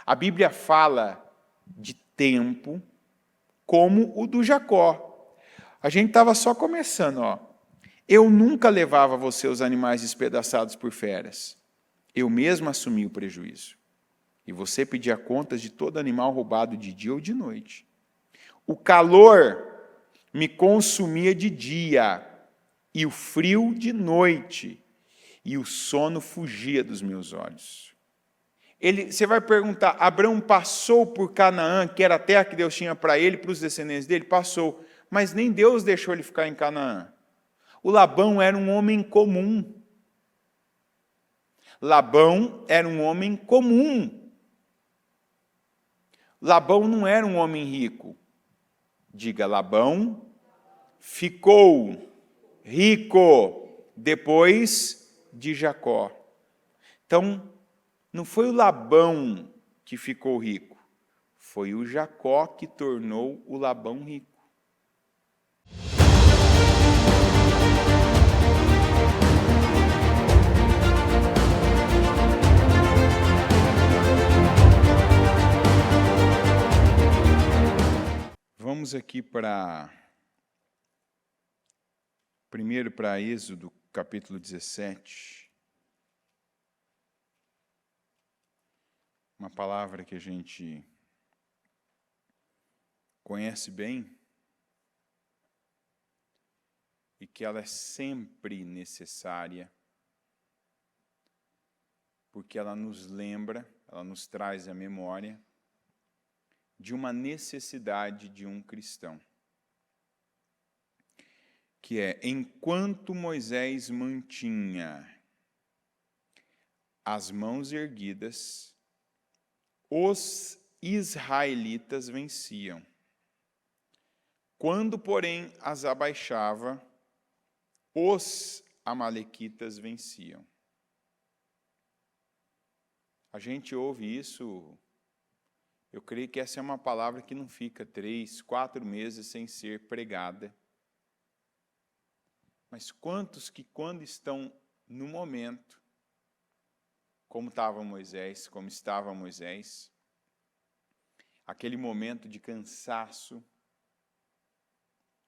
A Bíblia fala de tempo como o do Jacó. A gente estava só começando, ó. Eu nunca levava você os animais despedaçados por feras. Eu mesmo assumi o prejuízo. E você pedia contas de todo animal roubado de dia ou de noite. O calor me consumia de dia, e o frio de noite, e o sono fugia dos meus olhos. Você vai perguntar, Abraão passou por Canaã, que era a terra que Deus tinha para ele, para os descendentes dele? Passou, mas nem Deus deixou ele ficar em Canaã. O Labão era um homem comum. Labão era um homem comum. Labão não era um homem rico. Diga, Labão ficou rico depois de Jacó. Então, não foi o Labão que ficou rico, foi o Jacó que tornou o Labão rico. Vamos aqui primeiro para Êxodo, capítulo 17. Uma palavra que a gente conhece bem e que ela é sempre necessária, porque ela nos lembra, ela nos traz à memória de uma necessidade de um cristão, que é, enquanto Moisés mantinha as mãos erguidas, os israelitas venciam. Quando, porém, as abaixava, os amalequitas venciam. A gente ouve isso, eu creio que essa é uma palavra que não fica 3, 4 meses sem ser pregada. Mas quantos que, quando estão no momento, como estava Moisés, aquele momento de cansaço,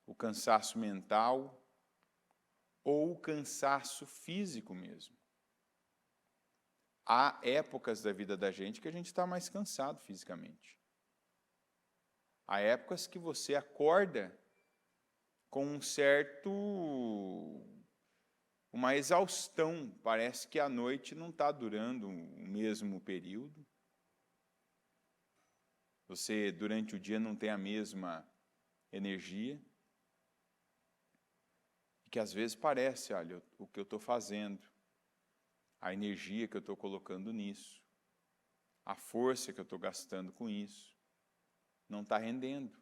o cansaço mental ou o cansaço físico mesmo. Há épocas da vida da gente que a gente está mais cansado fisicamente. Há épocas que você acorda com uma exaustão. Parece que a noite não está durando o mesmo período. Você, durante o dia, não tem a mesma energia. E que às vezes parece, olha, o que eu estou fazendo, a energia que eu estou colocando nisso, a força que eu estou gastando com isso, não está rendendo.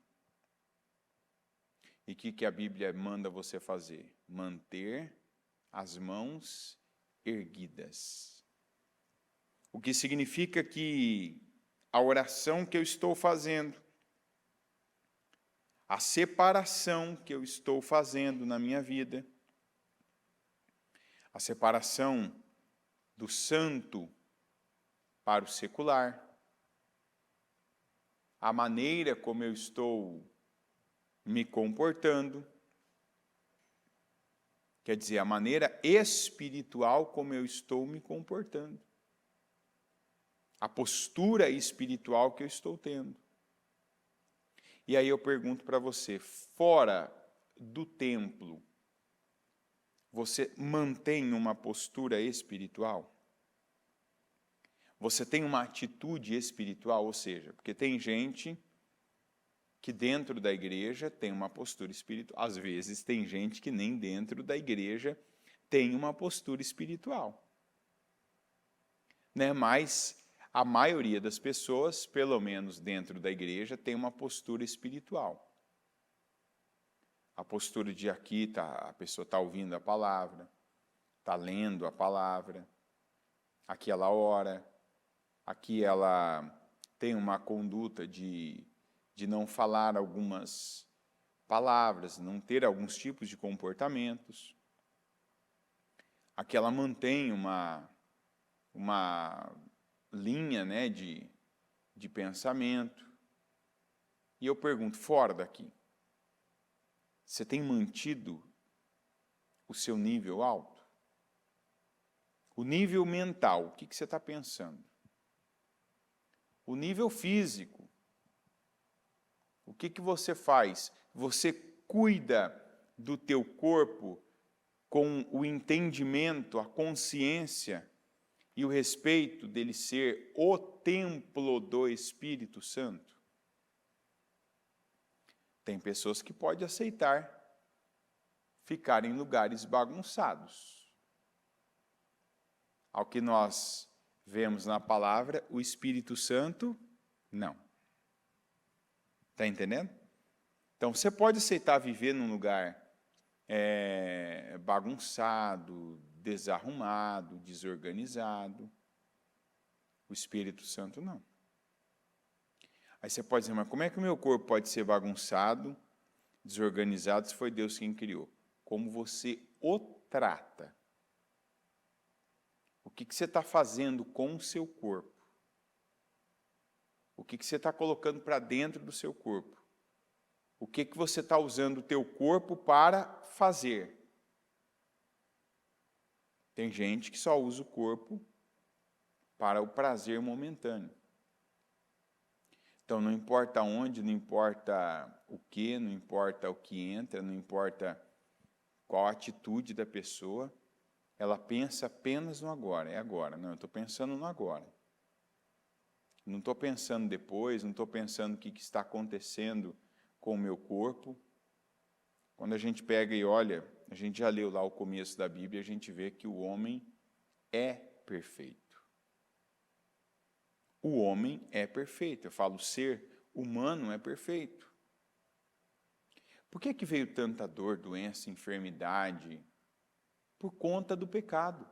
E o que a Bíblia manda você fazer? Manter as mãos erguidas. O que significa que a oração que eu estou fazendo, a separação que eu estou fazendo na minha vida, a separação do santo para o secular, a maneira como eu estou me comportando, quer dizer, a maneira espiritual como eu estou me comportando, a postura espiritual que eu estou tendo. E aí eu pergunto para você, fora do templo, você mantém uma postura espiritual? Você tem uma atitude espiritual? Ou seja, porque tem gente que dentro da igreja tem uma postura espiritual. Às vezes tem gente que nem dentro da igreja tem uma postura espiritual. Né? Mas a maioria das pessoas, pelo menos dentro da igreja, tem uma postura espiritual. A postura de aqui, a pessoa está ouvindo a palavra, está lendo a palavra, aqui ela ora, aqui ela tem uma conduta de não falar algumas palavras, não ter alguns tipos de comportamentos. Aqui ela mantém uma linha, né, de de pensamento. E eu pergunto, fora daqui, você tem mantido o seu nível alto? O nível mental, o que você está pensando? O nível físico, o que você faz? Você cuida do teu corpo com o entendimento, a consciência e o respeito dele ser o templo do Espírito Santo? Tem pessoas que podem aceitar ficar em lugares bagunçados. Ao que nós vemos na palavra, o Espírito Santo, não. Está entendendo? Então, você pode aceitar viver num lugar bagunçado, desarrumado, desorganizado. O Espírito Santo, não. Aí você pode dizer, mas como é que o meu corpo pode ser bagunçado, desorganizado, se foi Deus quem criou? Como você o trata. O que você está fazendo com o seu corpo? O que você está colocando para dentro do seu corpo? O que você está usando o teu corpo para fazer? Tem gente que só usa o corpo para o prazer momentâneo. Então, não importa onde, não importa o que, não importa o que entra, não importa qual a atitude da pessoa, ela pensa apenas no agora, é agora. Não, eu estou pensando no agora. Não estou pensando depois, não estou pensando o que está acontecendo com o meu corpo. Quando a gente pega e olha, a gente já leu lá o começo da Bíblia, a gente vê que o homem é perfeito. O homem é perfeito. Eu falo, o ser humano é perfeito. Por que veio tanta dor, doença, enfermidade? Por conta do pecado.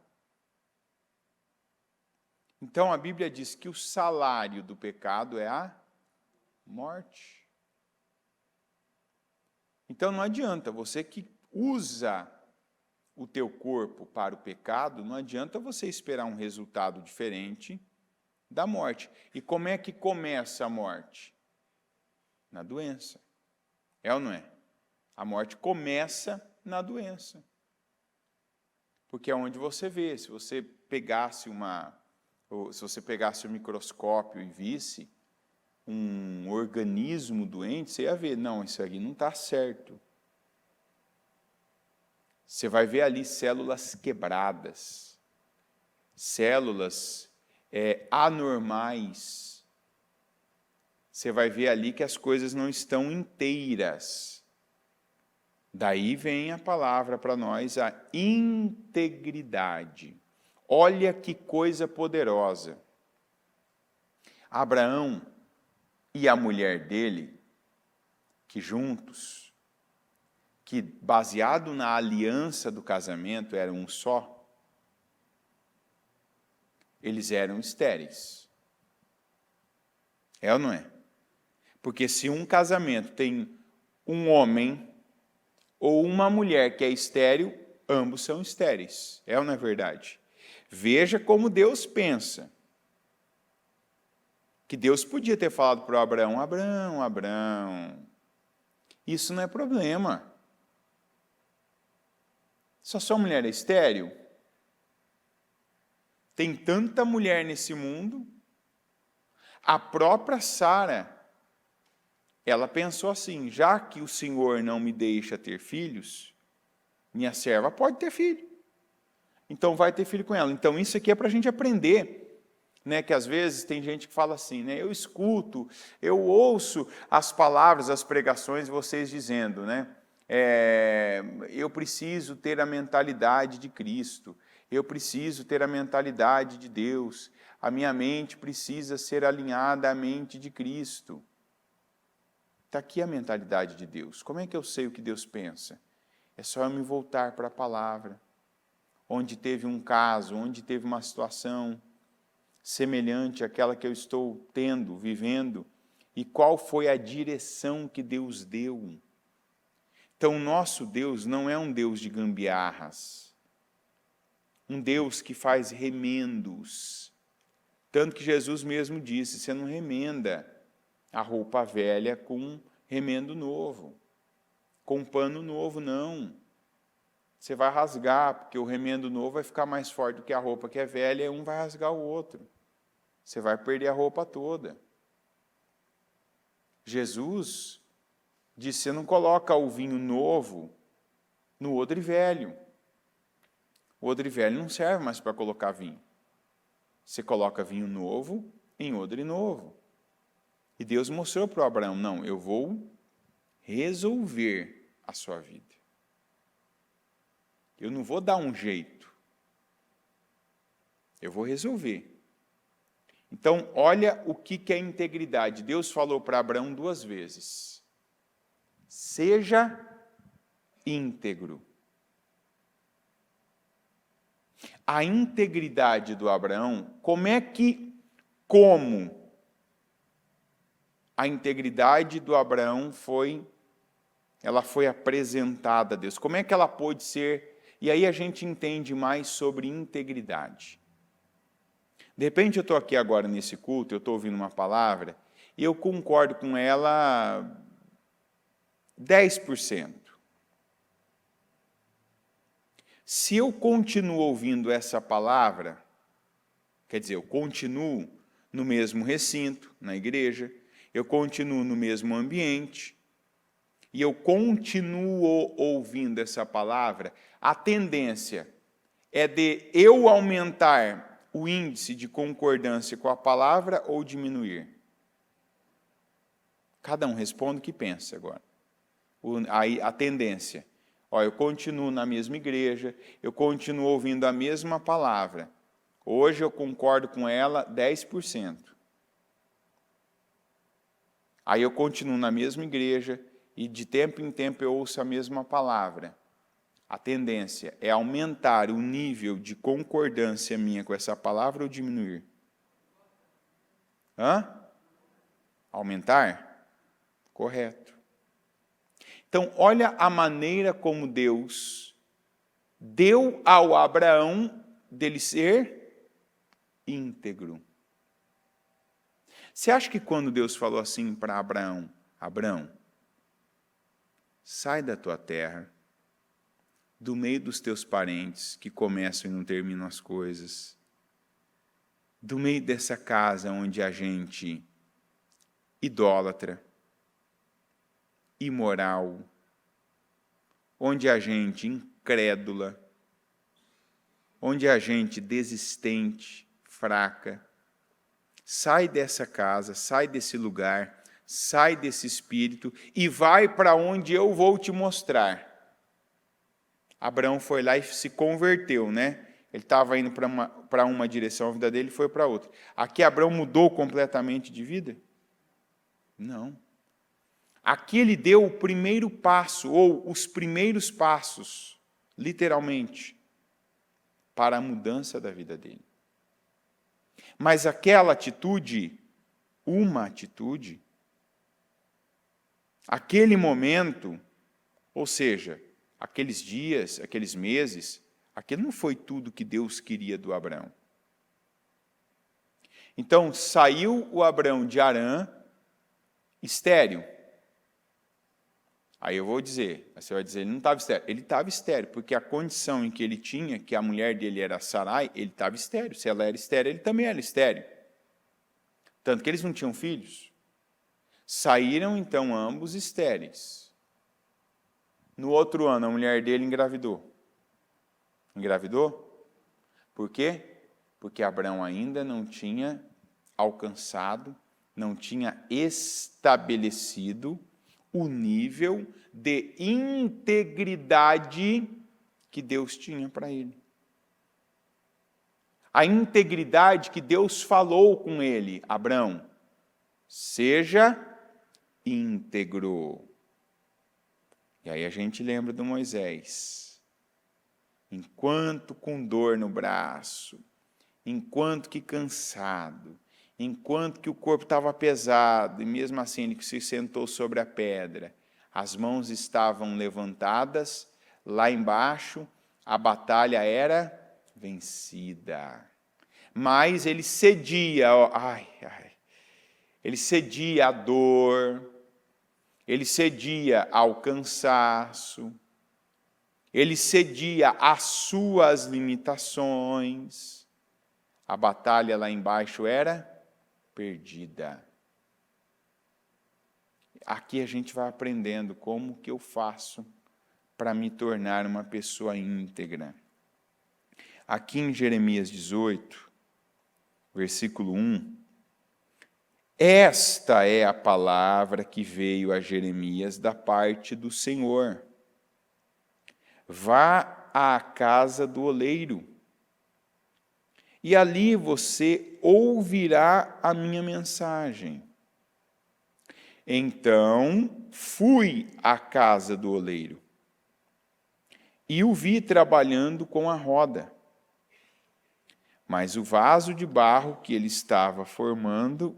Então, a Bíblia diz que o salário do pecado é a morte. Então, não adianta, você que usa o teu corpo para o pecado, não adianta você esperar um resultado diferente da morte. E como é que começa a morte? Na doença. É ou não é? A morte começa na doença. Porque é onde você vê, se você pegasse o microscópio e visse um organismo doente, você ia ver, não, isso aqui não está certo. Você vai ver ali células quebradas, células anormais. Você vai ver ali que as coisas não estão inteiras. Daí vem a palavra para nós, a integridade. Olha que coisa poderosa. Abraão e a mulher dele, que juntos, que baseado na aliança do casamento eram um só, eles eram estéreis. É ou não é? Porque se um casamento tem um homem ou uma mulher que é estéril, ambos são estéreis. É ou não é verdade? Veja como Deus pensa. Que Deus podia ter falado para o Abraão, Abraão, isso não é problema. Se a sua mulher é estéril, tem tanta mulher nesse mundo, a própria Sara, ela pensou assim, já que o Senhor não me deixa ter filhos, minha serva pode ter filho. Então vai ter filho com ela. Então isso aqui é para a gente aprender, né? Que às vezes tem gente que fala assim, né? Eu escuto, eu ouço as palavras, as pregações de vocês dizendo, né? Eu preciso ter a mentalidade de Cristo, eu preciso ter a mentalidade de Deus, a minha mente precisa ser alinhada à mente de Cristo. Está aqui a mentalidade de Deus. Como é que eu sei o que Deus pensa? É só eu me voltar para a palavra, onde teve um caso, onde teve uma situação semelhante àquela que eu estou tendo, vivendo, e qual foi a direção que Deus deu. Então, nosso Deus não é um Deus de gambiarras, um Deus que faz remendos Tanto que Jesus mesmo disse, você não remenda a roupa velha com remendo novo, com pano novo, não. Você vai rasgar, porque o remendo novo vai ficar mais forte do que a roupa que é velha, e um vai rasgar o outro. Você vai perder a roupa toda. Jesus disse, você não coloca o vinho novo no odre velho. O odre velho não serve mais para colocar vinho. Você coloca vinho novo em odre novo. E Deus mostrou para o Abraão, não, eu vou resolver a sua vida. Eu não vou dar um jeito. Eu vou resolver. Então, olha o que é integridade. Deus falou para Abraão 2 vezes. Seja íntegro. A integridade do Abraão, como a integridade do Abraão foi apresentada a Deus? Como é que ela pôde ser? E aí a gente entende mais sobre integridade. De repente eu estou aqui agora nesse culto, eu estou ouvindo uma palavra, e eu concordo com ela 10%. Se eu continuo ouvindo essa palavra, quer dizer, eu continuo no mesmo recinto, na igreja, eu continuo no mesmo ambiente, e eu continuo ouvindo essa palavra, a tendência é de eu aumentar o índice de concordância com a palavra ou diminuir? Cada um responde o que pensa agora. Aí a tendência, eu continuo na mesma igreja, eu continuo ouvindo a mesma palavra. Hoje eu concordo com ela 10%. Aí eu continuo na mesma igreja e de tempo em tempo eu ouço a mesma palavra. A tendência é aumentar o nível de concordância minha com essa palavra ou diminuir? Aumentar? Correto. Então, olha a maneira como Deus deu ao Abraão dele ser íntegro. Você acha que quando Deus falou assim para Abraão, Abraão, sai da tua terra, do meio dos teus parentes, que começam e não terminam as coisas, do meio dessa casa onde a gente idólatra, imoral, onde a gente incrédula, onde a gente desistente, fraca, sai dessa casa, sai desse lugar, sai desse espírito e vai para onde eu vou te mostrar. Abraão foi lá e se converteu, né? Ele estava indo para uma direção, a vida dele foi para outra. Aqui Abraão mudou completamente de vida? Não. Aqui ele deu o primeiro passo, ou os primeiros passos, literalmente, para a mudança da vida dele. Mas aquela atitude, uma atitude, aquele momento, ou seja, aqueles dias, aqueles meses, aquilo não foi tudo que Deus queria do Abraão. Então, saiu o Abraão de Harã, estéril. Aí eu vou dizer, você vai dizer, ele não estava estéril. Ele estava estéril, porque a condição em que ele tinha, que a mulher dele era Sarai, ele estava estéril. Se ela era estéril, ele também era estéril. Tanto que eles não tinham filhos. Saíram, então, ambos estéreis. No outro ano, a mulher dele engravidou. Engravidou? Por quê? Porque Abraão ainda não tinha alcançado, não tinha estabelecido o nível de integridade que Deus tinha para ele. A integridade que Deus falou com ele, Abraão, seja íntegro. E aí a gente lembra do Moisés. Enquanto com dor no braço, enquanto que cansado, enquanto que o corpo estava pesado, e mesmo assim ele se sentou sobre a pedra, as mãos estavam levantadas, lá embaixo a batalha era vencida. mas ele cedia, ele cedia à dor, ele cedia ao cansaço, ele cedia às suas limitações. A batalha lá embaixo era perdida. Aqui a gente vai aprendendo como que eu faço para me tornar uma pessoa íntegra. Aqui em Jeremias 18, versículo 1, esta é a palavra que veio a Jeremias da parte do Senhor. Vá à casa do oleiro, e ali você ouvirá a minha mensagem. Então fui à casa do oleiro, e o vi trabalhando com a roda. Mas o vaso de barro que ele estava formando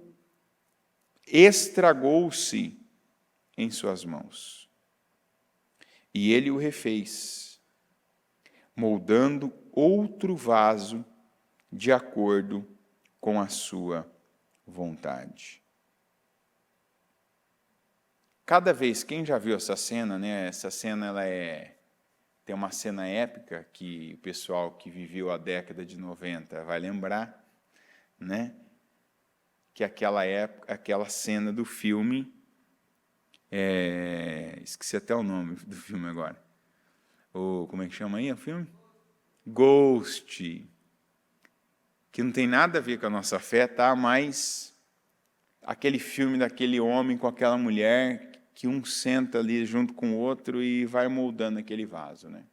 estragou-se em suas mãos. E ele o refez, moldando outro vaso de acordo com a sua vontade. Cada vez, quem já viu essa cena, né? Essa cena tem uma cena épica que o pessoal que viveu a década de 90 vai lembrar, né? Que aquela cena do filme, esqueci até o nome do filme agora. Como é que chama aí o filme? Ghost. Que não tem nada a ver com a nossa fé, tá? Mas aquele filme daquele homem com aquela mulher que um senta ali junto com o outro e vai moldando aquele vaso, né?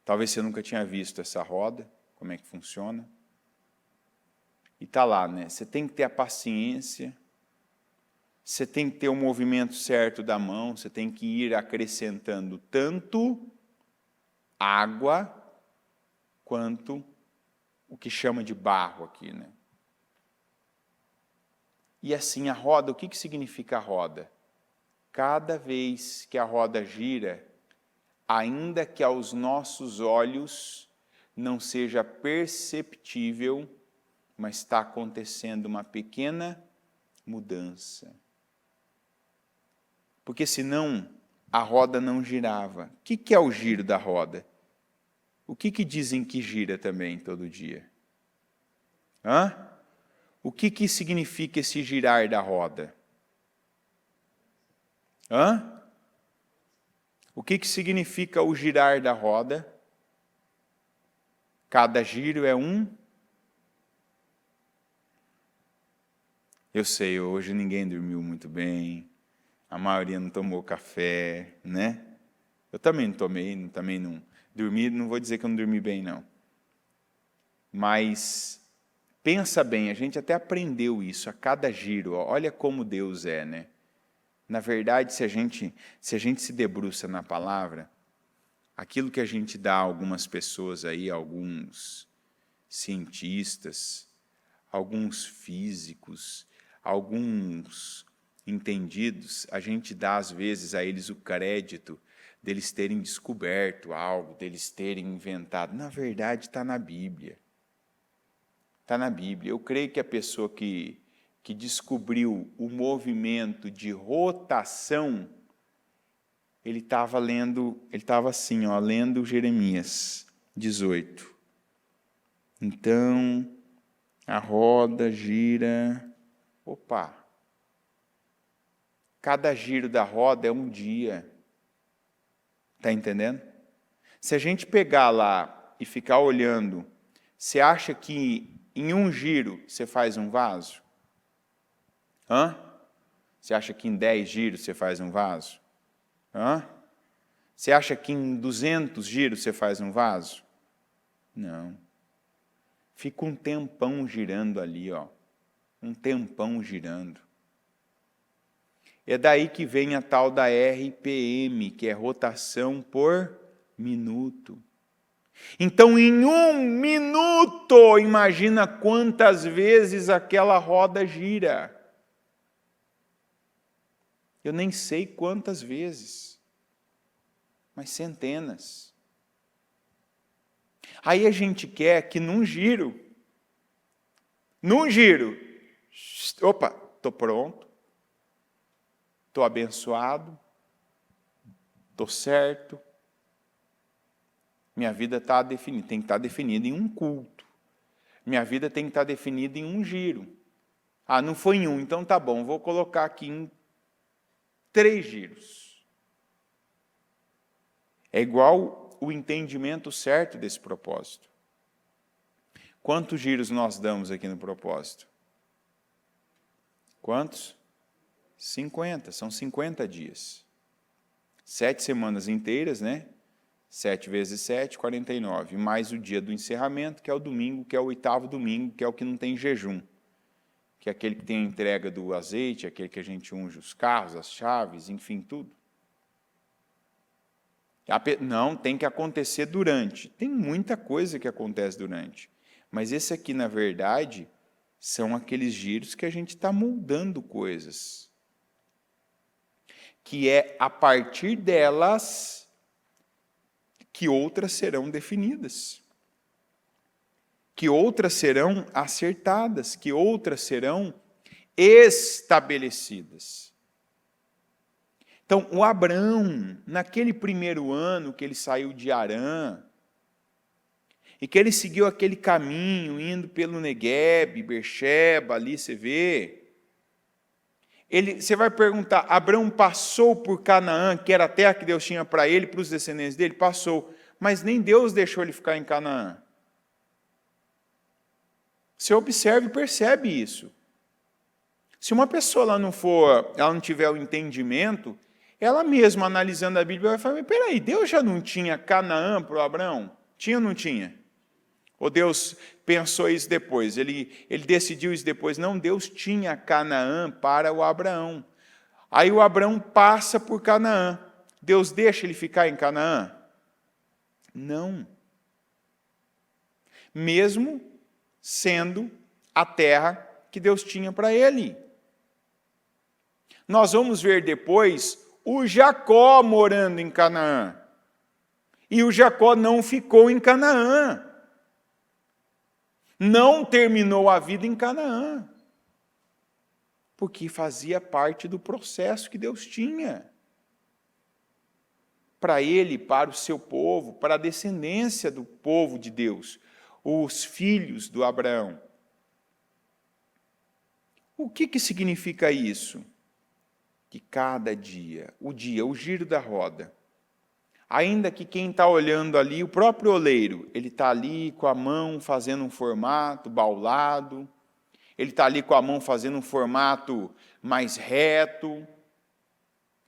Talvez você nunca tinha visto essa roda, como é que funciona. E está lá, né? Você tem que ter a paciência, você tem que ter o movimento certo da mão, você tem que ir acrescentando tanto água quanto o que chama de barro aqui, né? E assim, a roda, o que significa a roda? Cada vez que a roda gira, ainda que aos nossos olhos não seja perceptível, mas está acontecendo uma pequena mudança. Porque senão a roda não girava. O que é o giro da roda? O que dizem que gira também todo dia? O que significa esse girar da roda? O que significa o girar da roda? Cada giro é um... Eu sei, hoje ninguém dormiu muito bem, a maioria não tomou café, né? Eu também não tomei, também não dormi, não vou dizer que eu não dormi bem, não. Mas pensa bem, a gente até aprendeu isso, a cada giro, olha como Deus é, né? Na verdade, se a gente se debruça na palavra, aquilo que a gente dá a algumas pessoas aí, alguns cientistas, alguns físicos, alguns entendidos, a gente dá às vezes a eles o crédito deles terem descoberto algo, deles terem inventado. Na verdade, está na Bíblia. Está na Bíblia. Eu creio que a pessoa que descobriu o movimento de rotação, ele estava assim, lendo Jeremias 18. Então, a roda gira. Opa! Cada giro da roda é um dia. Está entendendo? Se a gente pegar lá e ficar olhando, você acha que em um giro você faz um vaso? Você acha que em 10 giros você faz um vaso? Você acha que em 200 giros você faz um vaso? Não. Fica um tempão girando ali, um tempão girando. É daí que vem a tal da RPM, que é rotação por minuto. Então, em 1 minuto, imagina quantas vezes aquela roda gira. Eu nem sei quantas vezes, mas centenas. Aí a gente quer que num giro, opa, estou pronto, estou abençoado, estou certo, minha vida está definida, tem que estar definida em um culto, minha vida tem que estar definida em um giro. Ah, não foi em um, então tá bom, vou colocar aqui em 3 giros. É igual o entendimento certo desse propósito. Quantos giros nós damos aqui no propósito? Quantos? 50, são 50 dias. 7 semanas inteiras, né? 7 vezes 7, 49. Mais o dia do encerramento, que é o domingo, que é o 8º domingo, que é o que não tem jejum. Que é aquele que tem a entrega do azeite, aquele que a gente unge os carros, as chaves, enfim, tudo. Não, tem que acontecer durante. Tem muita coisa que acontece durante. Mas esse aqui, na verdade, são aqueles giros que a gente está moldando coisas. Que é a partir delas que outras serão definidas. Que outras serão acertadas, que outras serão estabelecidas. Então, o Abraão, naquele primeiro ano que ele saiu de Harã, e que ele seguiu aquele caminho, indo pelo Neguebe, Beersheba, ali você vê, você vai perguntar, Abraão passou por Canaã, que era a terra que Deus tinha para ele, para os descendentes dele? Passou, mas nem Deus deixou ele ficar em Canaã. Você observa e percebe isso. Se uma pessoa ela não tiver o entendimento, ela mesma analisando a Bíblia vai falar, mas peraí, Deus já não tinha Canaã para o Abraão? Tinha ou não tinha? Ou Deus pensou isso depois? Ele decidiu isso depois? Não, Deus tinha Canaã para o Abraão. Aí o Abraão passa por Canaã. Deus deixa ele ficar em Canaã? Não. Mesmo sendo a terra que Deus tinha para ele. Nós vamos ver depois o Jacó morando em Canaã. E o Jacó não ficou em Canaã. Não terminou a vida em Canaã. Porque fazia parte do processo que Deus tinha. Para ele, para o seu povo, para a descendência do povo de Deus. Os filhos do Abraão. O que significa isso? Que cada dia, o giro da roda, ainda que quem está olhando ali, o próprio oleiro, ele está ali com a mão fazendo um formato baulado, ele está ali com a mão fazendo um formato mais reto,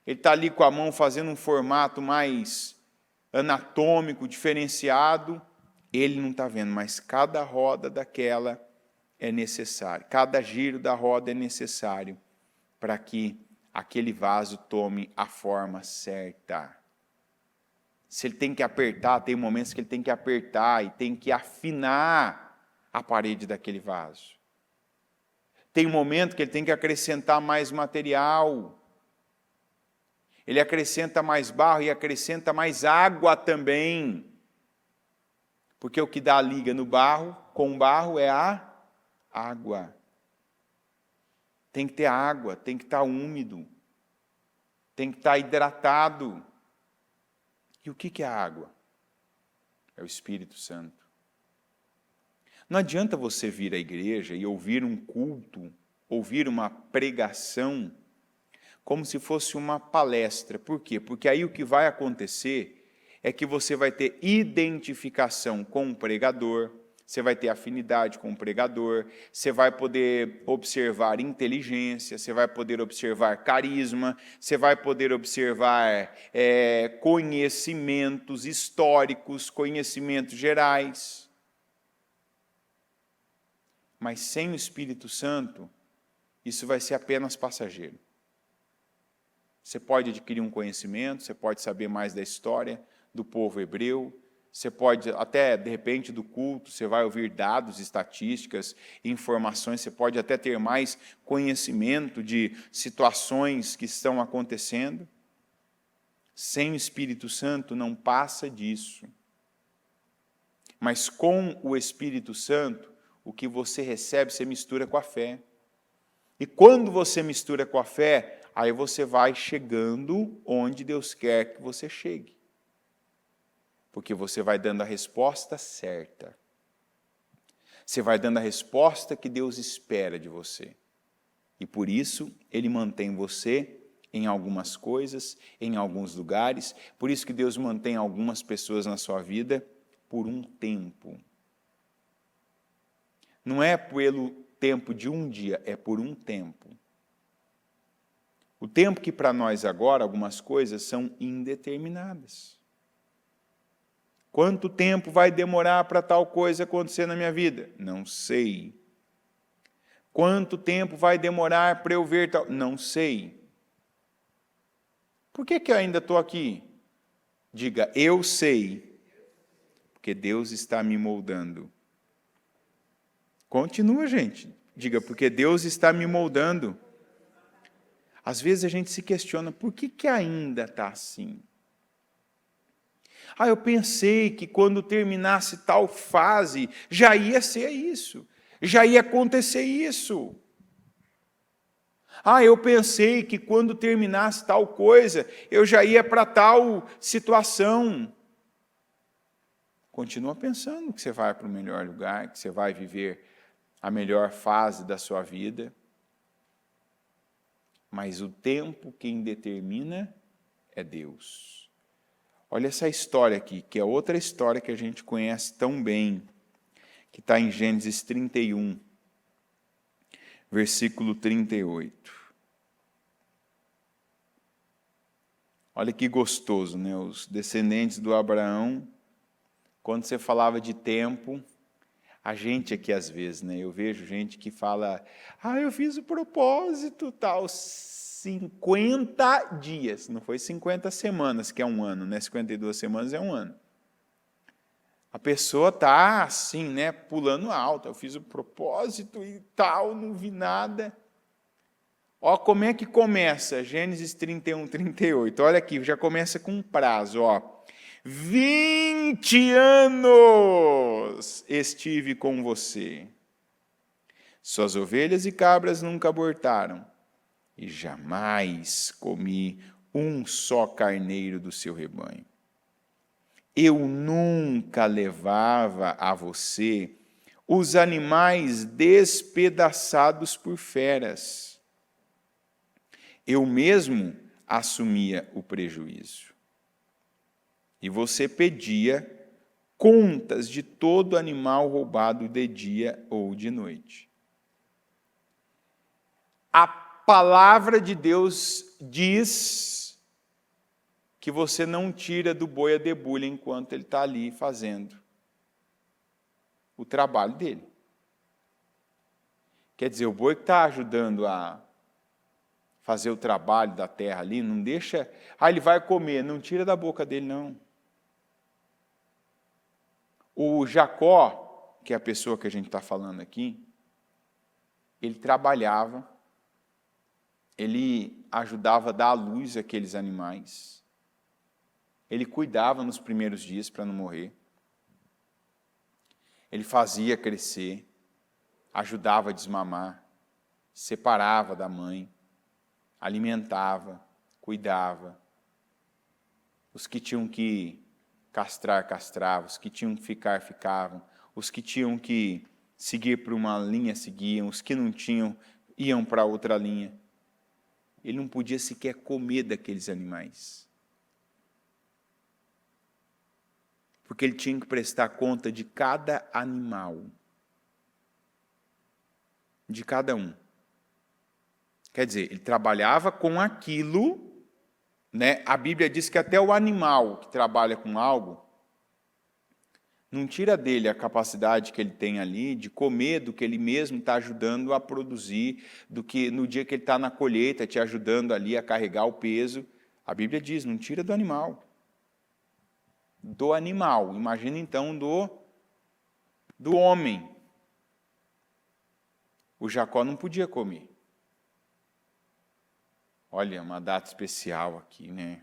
ele está ali com a mão fazendo um formato mais anatômico, diferenciado, ele não está vendo, mas cada roda daquela é necessário, cada giro da roda é necessário para que aquele vaso tome a forma certa. Se ele tem que apertar, tem momentos que ele tem que apertar e tem que afinar a parede daquele vaso. Tem um momento que ele tem que acrescentar mais material. Ele acrescenta mais barro e acrescenta mais água também. Porque o que dá a liga no barro, com o barro, é a água. Tem que ter água, tem que estar úmido, tem que estar hidratado. E o que é a água? É o Espírito Santo. Não adianta você vir à igreja e ouvir um culto, ouvir uma pregação, como se fosse uma palestra. Por quê? Porque aí o que vai acontecer é que você vai ter identificação com o pregador, você vai ter afinidade com o pregador, você vai poder observar inteligência, você vai poder observar carisma, você vai poder observar conhecimentos históricos, conhecimentos gerais. Mas sem o Espírito Santo, isso vai ser apenas passageiro. Você pode adquirir um conhecimento, você pode saber mais da história do povo hebreu, você pode, até, de repente, do culto, você vai ouvir dados, estatísticas, informações, você pode até ter mais conhecimento de situações que estão acontecendo. Sem o Espírito Santo, não passa disso. Mas com o Espírito Santo, o que você recebe, você mistura com a fé. E quando você mistura com a fé, aí você vai chegando onde Deus quer que você chegue. Porque você vai dando a resposta certa. Você vai dando a resposta que Deus espera de você. E por isso, Ele mantém você em algumas coisas, em alguns lugares. Por isso que Deus mantém algumas pessoas na sua vida por um tempo. Não é pelo tempo de um dia, é por um tempo. O tempo que para nós agora, algumas coisas são indeterminadas. Quanto tempo vai demorar para tal coisa acontecer na minha vida? Não sei. Quanto tempo vai demorar para eu ver tal? Não sei. Por que eu ainda estou aqui? Diga, eu sei. Porque Deus está me moldando. Continua, gente. Diga, porque Deus está me moldando. Às vezes a gente se questiona, por que ainda está assim? Eu pensei que quando terminasse tal fase, já ia ser isso. Já ia acontecer isso. Eu pensei que quando terminasse tal coisa, eu já ia para tal situação. Continua pensando que você vai para o melhor lugar, que você vai viver a melhor fase da sua vida. Mas o tempo quem determina é Deus. Olha essa história aqui, que é outra história que a gente conhece tão bem, que está em Gênesis 31, versículo 38. Olha que gostoso, né? Os descendentes do Abraão, quando você falava de tempo, a gente aqui às vezes, né? Eu vejo gente que fala, eu fiz o propósito, tal, 50 dias, não foi 50 semanas, que é um ano, né? 52 semanas é um ano. A pessoa está assim, né? Pulando alto, eu fiz o propósito e tal, não vi nada. Ó, como é que começa? Gênesis 31, 38. Olha aqui, já começa com um prazo, ó. 20 anos estive com você. Suas ovelhas e cabras nunca abortaram, e jamais comi um só carneiro do seu rebanho. Eu nunca levava a você os animais despedaçados por feras. Eu mesmo assumia o prejuízo. E você pedia contas de todo animal roubado de dia ou de noite. A palavra de Deus diz que você não tira do boi a debulha enquanto ele está ali fazendo o trabalho dele. Quer dizer, o boi que está ajudando a fazer o trabalho da terra ali, não deixa... ele vai comer, não tira da boca dele, não. O Jacó, que é a pessoa que a gente está falando aqui, ele trabalhava, ele ajudava a dar à luz àqueles animais, ele cuidava nos primeiros dias para não morrer, ele fazia crescer, ajudava a desmamar, separava da mãe, alimentava, cuidava. Os que tinham que castrar, castravam. Os que tinham que ficar, ficavam. Os que tinham que seguir por uma linha, seguiam. Os que não tinham, iam para outra linha. Ele não podia sequer comer daqueles animais. Porque ele tinha que prestar conta de cada animal. De cada um. Quer dizer, ele trabalhava com aquilo, né? A Bíblia diz que até o animal que trabalha com algo, não tira dele a capacidade que ele tem ali de comer do que ele mesmo está ajudando a produzir, do que no dia que ele está na colheita, te ajudando ali a carregar o peso. A Bíblia diz, não tira do animal. Do animal. Imagina então do homem. O Jacó não podia comer. Olha, uma data especial aqui, né?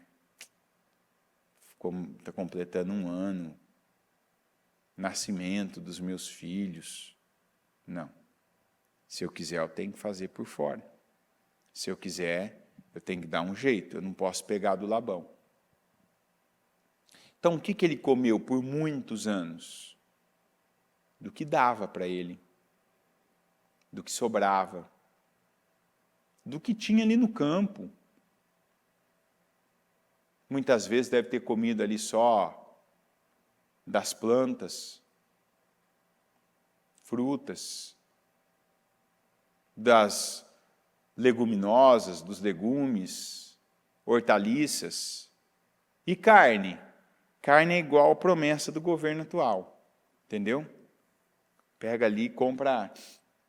Está completando um ano. nascimento dos meus filhos. Não. Se eu quiser, eu tenho que fazer por fora. Se eu quiser, eu tenho que dar um jeito, eu não posso pegar do Labão. Então, o que ele comeu por muitos anos? Do que dava para ele, do que sobrava, do que tinha ali no campo. Muitas vezes deve ter comido ali só das plantas, frutas, das leguminosas, dos legumes, hortaliças e carne. Carne é igual à promessa do governo atual, entendeu? Pega ali e compra,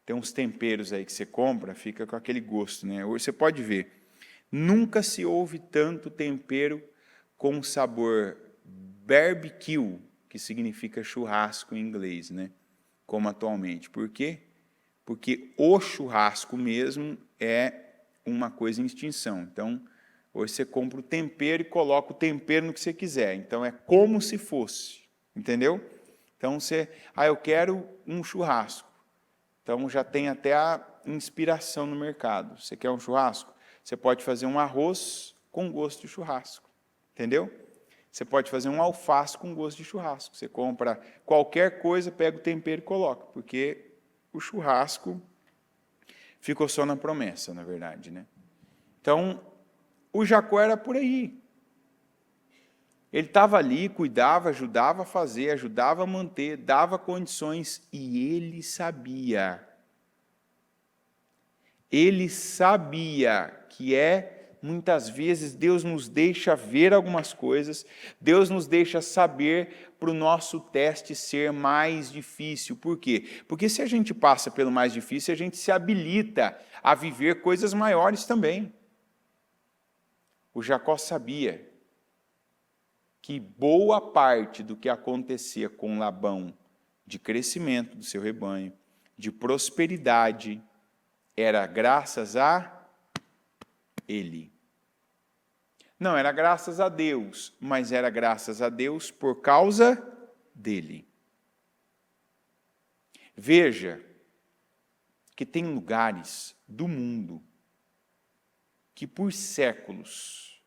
tem uns temperos aí que você compra, fica com aquele gosto, né? Você pode ver, nunca se ouve tanto tempero com sabor barbecue, que significa churrasco em inglês, né? Como atualmente. Por quê? Porque o churrasco mesmo é uma coisa em extinção. Então, hoje você compra o tempero e coloca o tempero no que você quiser. Então, é como se fosse, entendeu? Então, eu quero um churrasco. Então, já tem até a inspiração no mercado. Você quer um churrasco? Você pode fazer um arroz com gosto de churrasco, entendeu? Você pode fazer um alface com gosto de churrasco. Você compra qualquer coisa, pega o tempero e coloca, porque o churrasco ficou só na promessa, na verdade, né? Então, o Jacó era por aí. Ele estava ali, cuidava, ajudava a fazer, ajudava a manter, dava condições, e ele sabia. Ele sabia que muitas vezes, Deus nos deixa ver algumas coisas, Deus nos deixa saber para o nosso teste ser mais difícil. Por quê? Porque se a gente passa pelo mais difícil, a gente se habilita a viver coisas maiores também. O Jacó sabia que boa parte do que acontecia com Labão, de crescimento do seu rebanho, de prosperidade, era graças a ele. Não era graças a Deus, mas era graças a Deus por causa dele. Veja que tem lugares do mundo que por séculos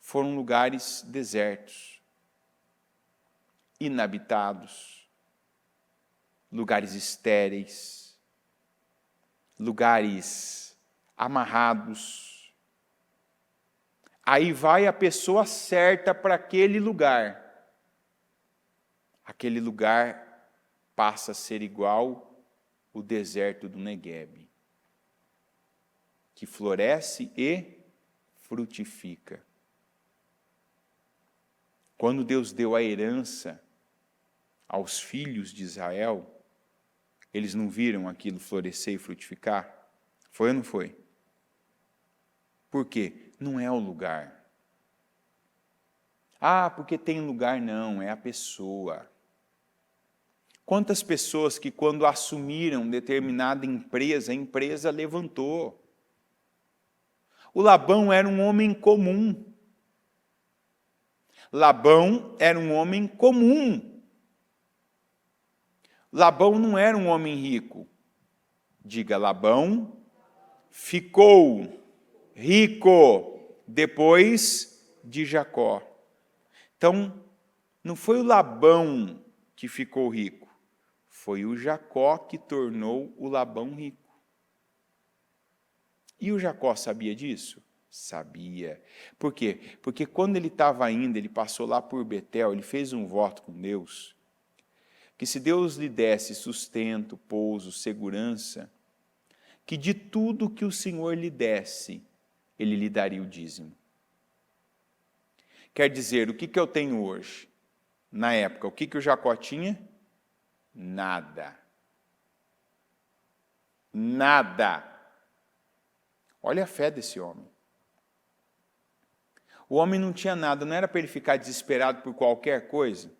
foram lugares desertos, inabitados, lugares estéreis, lugares amarrados. Aí vai a pessoa certa para aquele lugar. Aquele lugar passa a ser igual o deserto do Negueb, que floresce e frutifica. Quando Deus deu a herança aos filhos de Israel, eles não viram aquilo florescer e frutificar? Foi ou não foi? Por quê? Não é o lugar. Porque tem lugar, não, é a pessoa. Quantas pessoas que quando assumiram determinada empresa, a empresa levantou. O Labão era um homem comum. Labão era um homem comum. Labão não era um homem rico. Diga, Labão ficou rico depois de Jacó. Então, não foi o Labão que ficou rico, foi o Jacó que tornou o Labão rico. E o Jacó sabia disso? Sabia. Por quê? Porque quando ele estava indo, ele passou lá por Betel, ele fez um voto com Deus, que se Deus lhe desse sustento, pouso, segurança, que de tudo que o Senhor lhe desse, ele lhe daria o dízimo. Quer dizer, o que eu tenho hoje? Na época, o que o Jacó tinha? Nada. Nada. Olha a fé desse homem. O homem não tinha nada, não era para ele ficar desesperado por qualquer coisa.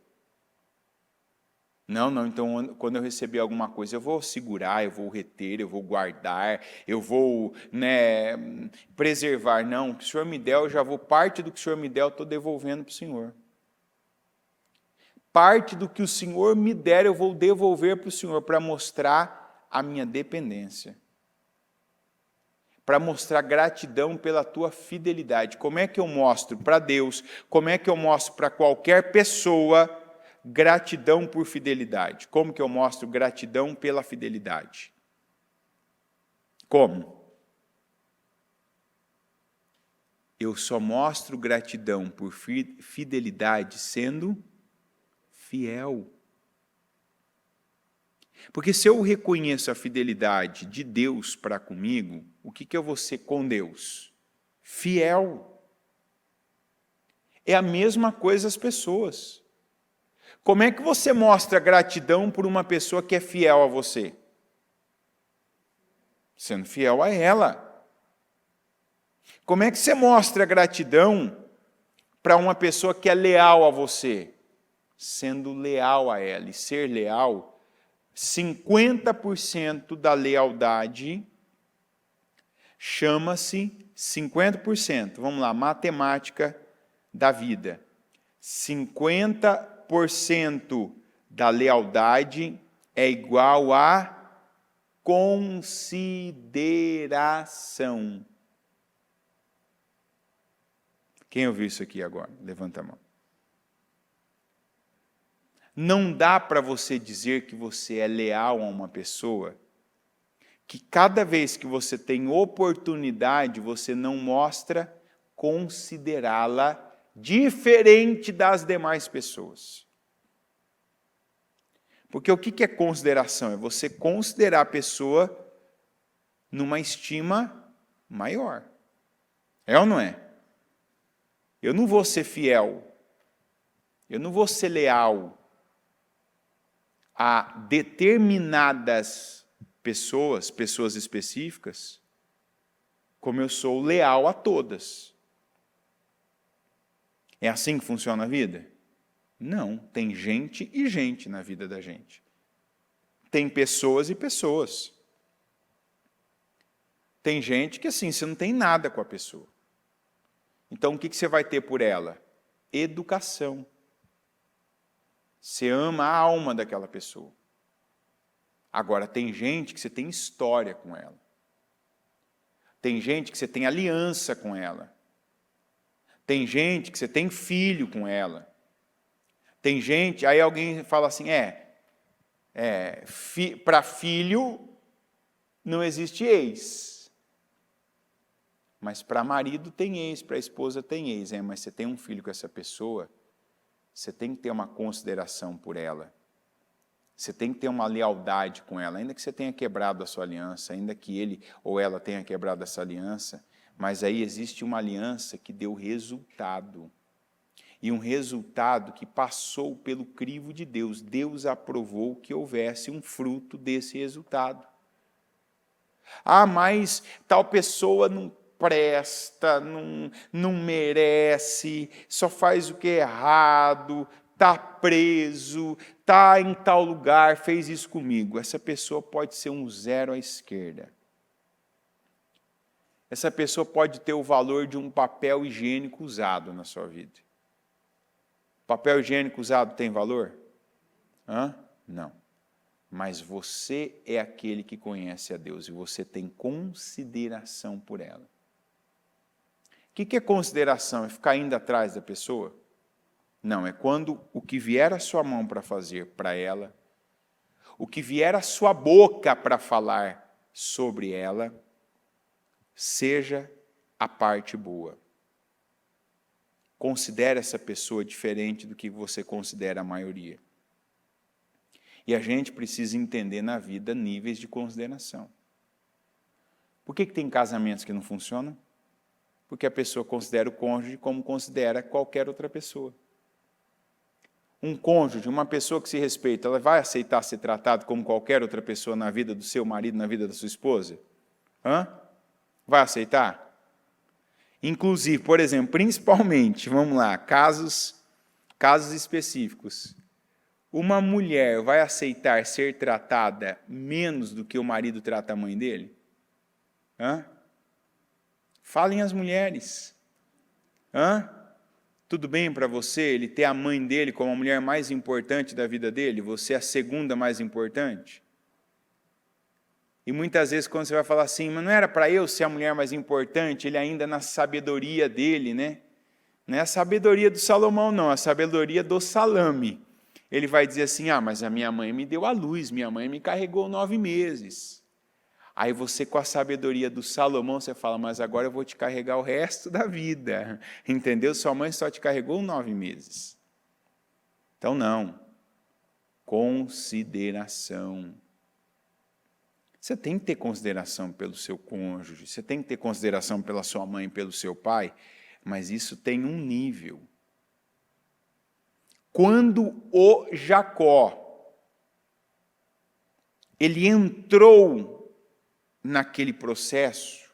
Não, então quando eu receber alguma coisa, eu vou segurar, eu vou reter, eu vou guardar, eu vou preservar. Não, o que o Senhor me der, eu já vou, parte do que o Senhor me der, eu estou devolvendo para o Senhor. parte do que o Senhor me der, eu vou devolver para o Senhor, para mostrar a minha dependência. Para mostrar gratidão pela tua fidelidade. Como é que eu mostro para Deus, como é que eu mostro para qualquer pessoa gratidão por fidelidade? Como que eu mostro gratidão pela fidelidade? Como? Eu só mostro gratidão por fidelidade sendo fiel. Porque se eu reconheço a fidelidade de Deus para comigo, o que eu vou ser com Deus? Fiel. É a mesma coisa as pessoas. Como é que você mostra gratidão por uma pessoa que é fiel a você? Sendo fiel a ela. Como é que você mostra gratidão para uma pessoa que é leal a você? Sendo leal a ela. E ser leal, 50% da lealdade chama-se 50%. Vamos lá, matemática da vida. 50% da lealdade é igual a consideração. Quem ouviu isso aqui agora? Levanta a mão. Não dá para você dizer que você é leal a uma pessoa que cada vez que você tem oportunidade, você não mostra considerá-la diferente das demais pessoas. Porque o que é consideração? É você considerar a pessoa numa estima maior. É ou não é? Eu não vou ser fiel, eu não vou ser leal a determinadas pessoas, pessoas específicas, como eu sou leal a todas. É assim que funciona a vida? Não, tem gente e gente na vida da gente. Tem pessoas e pessoas. Tem gente que assim, você não tem nada com a pessoa. Então, o que você vai ter por ela? Educação. Você ama a alma daquela pessoa. Agora, tem gente que você tem história com ela. Tem gente que você tem aliança com ela. Tem gente que você tem filho com ela. Tem gente, aí alguém fala assim, para filho não existe ex. Mas para marido tem ex, para esposa tem ex. Mas você tem um filho com essa pessoa, você tem que ter uma consideração por ela. Você tem que ter uma lealdade com ela, ainda que você tenha quebrado a sua aliança, ainda que ele ou ela tenha quebrado essa aliança, mas aí existe uma aliança que deu resultado. E um resultado que passou pelo crivo de Deus. Deus aprovou que houvesse um fruto desse resultado. Ah, mas tal pessoa não presta, não merece, só faz o que é errado, está preso, está em tal lugar, fez isso comigo. Essa pessoa pode ser um zero à esquerda. Essa pessoa pode ter o valor de um papel higiênico usado na sua vida. Papel higiênico usado tem valor? Não. Mas você é aquele que conhece a Deus e você tem consideração por ela. O que é consideração? É ficar indo atrás da pessoa? Não, é quando o que vier à sua mão para fazer para ela, o que vier à sua boca para falar sobre ela, seja a parte boa. Considere essa pessoa diferente do que você considera a maioria. E a gente precisa entender na vida níveis de consideração. Por que tem casamentos que não funcionam? Porque a pessoa considera o cônjuge como considera qualquer outra pessoa. Um cônjuge, uma pessoa que se respeita, ela vai aceitar ser tratado como qualquer outra pessoa na vida do seu marido, na vida da sua esposa? Vai aceitar? Inclusive, por exemplo, principalmente, vamos lá, casos específicos. Uma mulher vai aceitar ser tratada menos do que o marido trata a mãe dele? Falem as mulheres. Tudo bem para você ele ter a mãe dele como a mulher mais importante da vida dele? Você é a segunda mais importante? E muitas vezes quando você vai falar assim, mas não era para eu ser a mulher mais importante, ele ainda na sabedoria dele, né? Não é a sabedoria do Salomão, não, a sabedoria do salame. Ele vai dizer assim, mas a minha mãe me deu a luz, minha mãe me carregou 9 meses. Aí você, com a sabedoria do Salomão, você fala, mas agora eu vou te carregar o resto da vida. Entendeu? Sua mãe só te carregou 9 meses. Então, não. Consideração. Você tem que ter consideração pelo seu cônjuge, você tem que ter consideração pela sua mãe, pelo seu pai, mas isso tem um nível. Quando o Jacó, ele entrou naquele processo,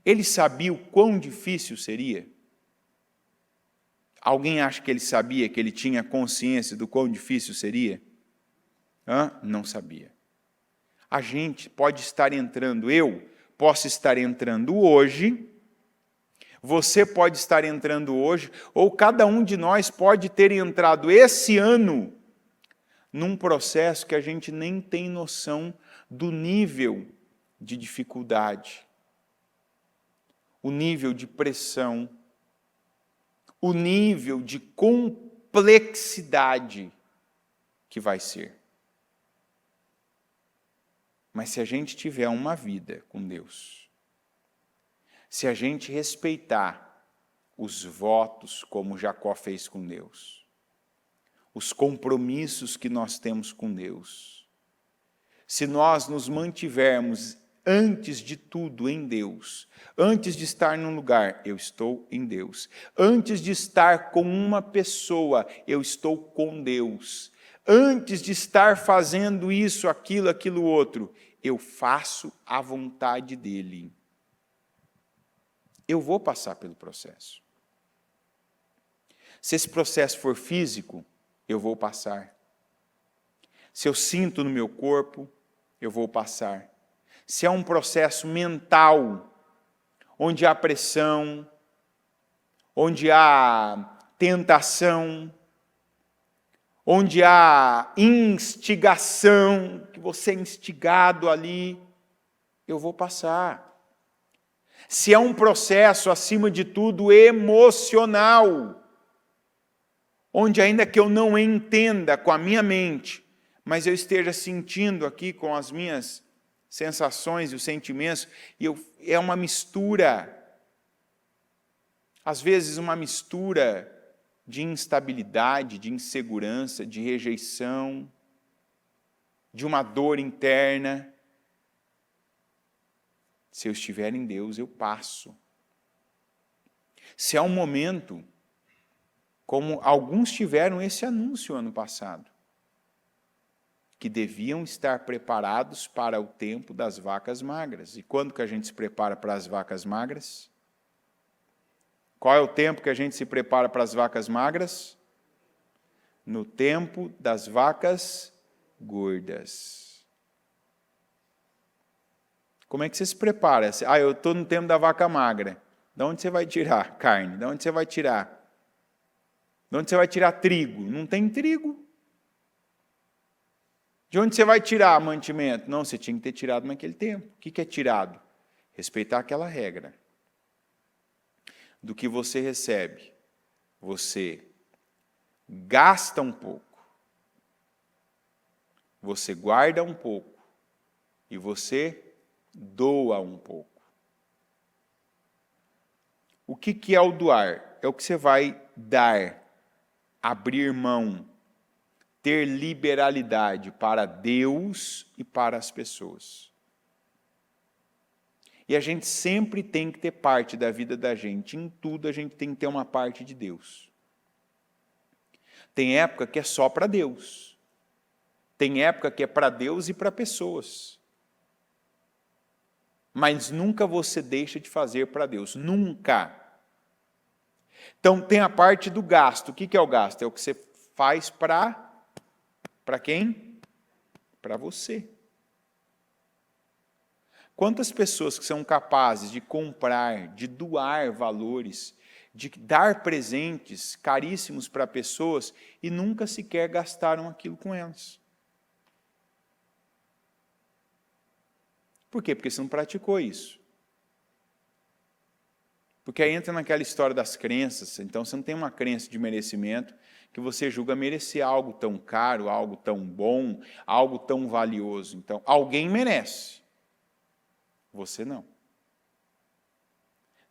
ele sabia o quão difícil seria? Alguém acha que ele sabia, que ele tinha consciência do quão difícil seria? Não sabia. A gente pode estar entrando, eu posso estar entrando hoje, você pode estar entrando hoje, ou cada um de nós pode ter entrado esse ano num processo que a gente nem tem noção do nível de dificuldade, o nível de pressão, o nível de complexidade que vai ser. Mas se a gente tiver uma vida com Deus, se a gente respeitar os votos como Jacó fez com Deus, os compromissos que nós temos com Deus, se nós nos mantivermos antes de tudo em Deus, antes de estar num lugar, eu estou em Deus, antes de estar com uma pessoa, eu estou com Deus, antes de estar fazendo isso, aquilo outro, eu faço a vontade dEle. Eu vou passar pelo processo. Se esse processo for físico, eu vou passar. Se eu sinto no meu corpo, eu vou passar. Se é um processo mental, onde há pressão, onde há tentação, onde há instigação, que você é instigado ali, eu vou passar. Se é um processo, acima de tudo, emocional, onde ainda que eu não entenda com a minha mente, mas eu esteja sentindo aqui com as minhas sensações e os sentimentos, é uma mistura, às vezes uma mistura de instabilidade, de insegurança, de rejeição, de uma dor interna. Se eu estiver em Deus, eu passo. Se há um momento, como alguns tiveram esse anúncio ano passado, que deviam estar preparados para o tempo das vacas magras. E quando que a gente se prepara para as vacas magras? Qual é o tempo que a gente se prepara para as vacas magras? No tempo das vacas gordas. Como é que você se prepara? Eu estou no tempo da vaca magra. De onde você vai tirar carne? De onde você vai tirar? De onde você vai tirar trigo? Não tem trigo. De onde você vai tirar mantimento? Não, você tinha que ter tirado naquele tempo. O que é tirado? Respeitar aquela regra. Do que você recebe, você gasta um pouco, você guarda um pouco e você doa um pouco. O que é o doar? É o que você vai dar, abrir mão, ter liberalidade para Deus e para as pessoas. E a gente sempre tem que ter parte da vida da gente. Em tudo a gente tem que ter uma parte de Deus. Tem época que é só para Deus. Tem época que é para Deus e para pessoas. Mas nunca você deixa de fazer para Deus. Nunca. Então tem a parte do gasto. O que é o gasto? É o que você faz para quem? Para você. Quantas pessoas que são capazes de comprar, de doar valores, de dar presentes caríssimos para pessoas e nunca sequer gastaram aquilo com elas. Por quê? Porque você não praticou isso. Porque aí entra naquela história das crenças. Então, você não tem uma crença de merecimento que você julga merecer algo tão caro, algo tão bom, algo tão valioso. Então, alguém merece. Você não.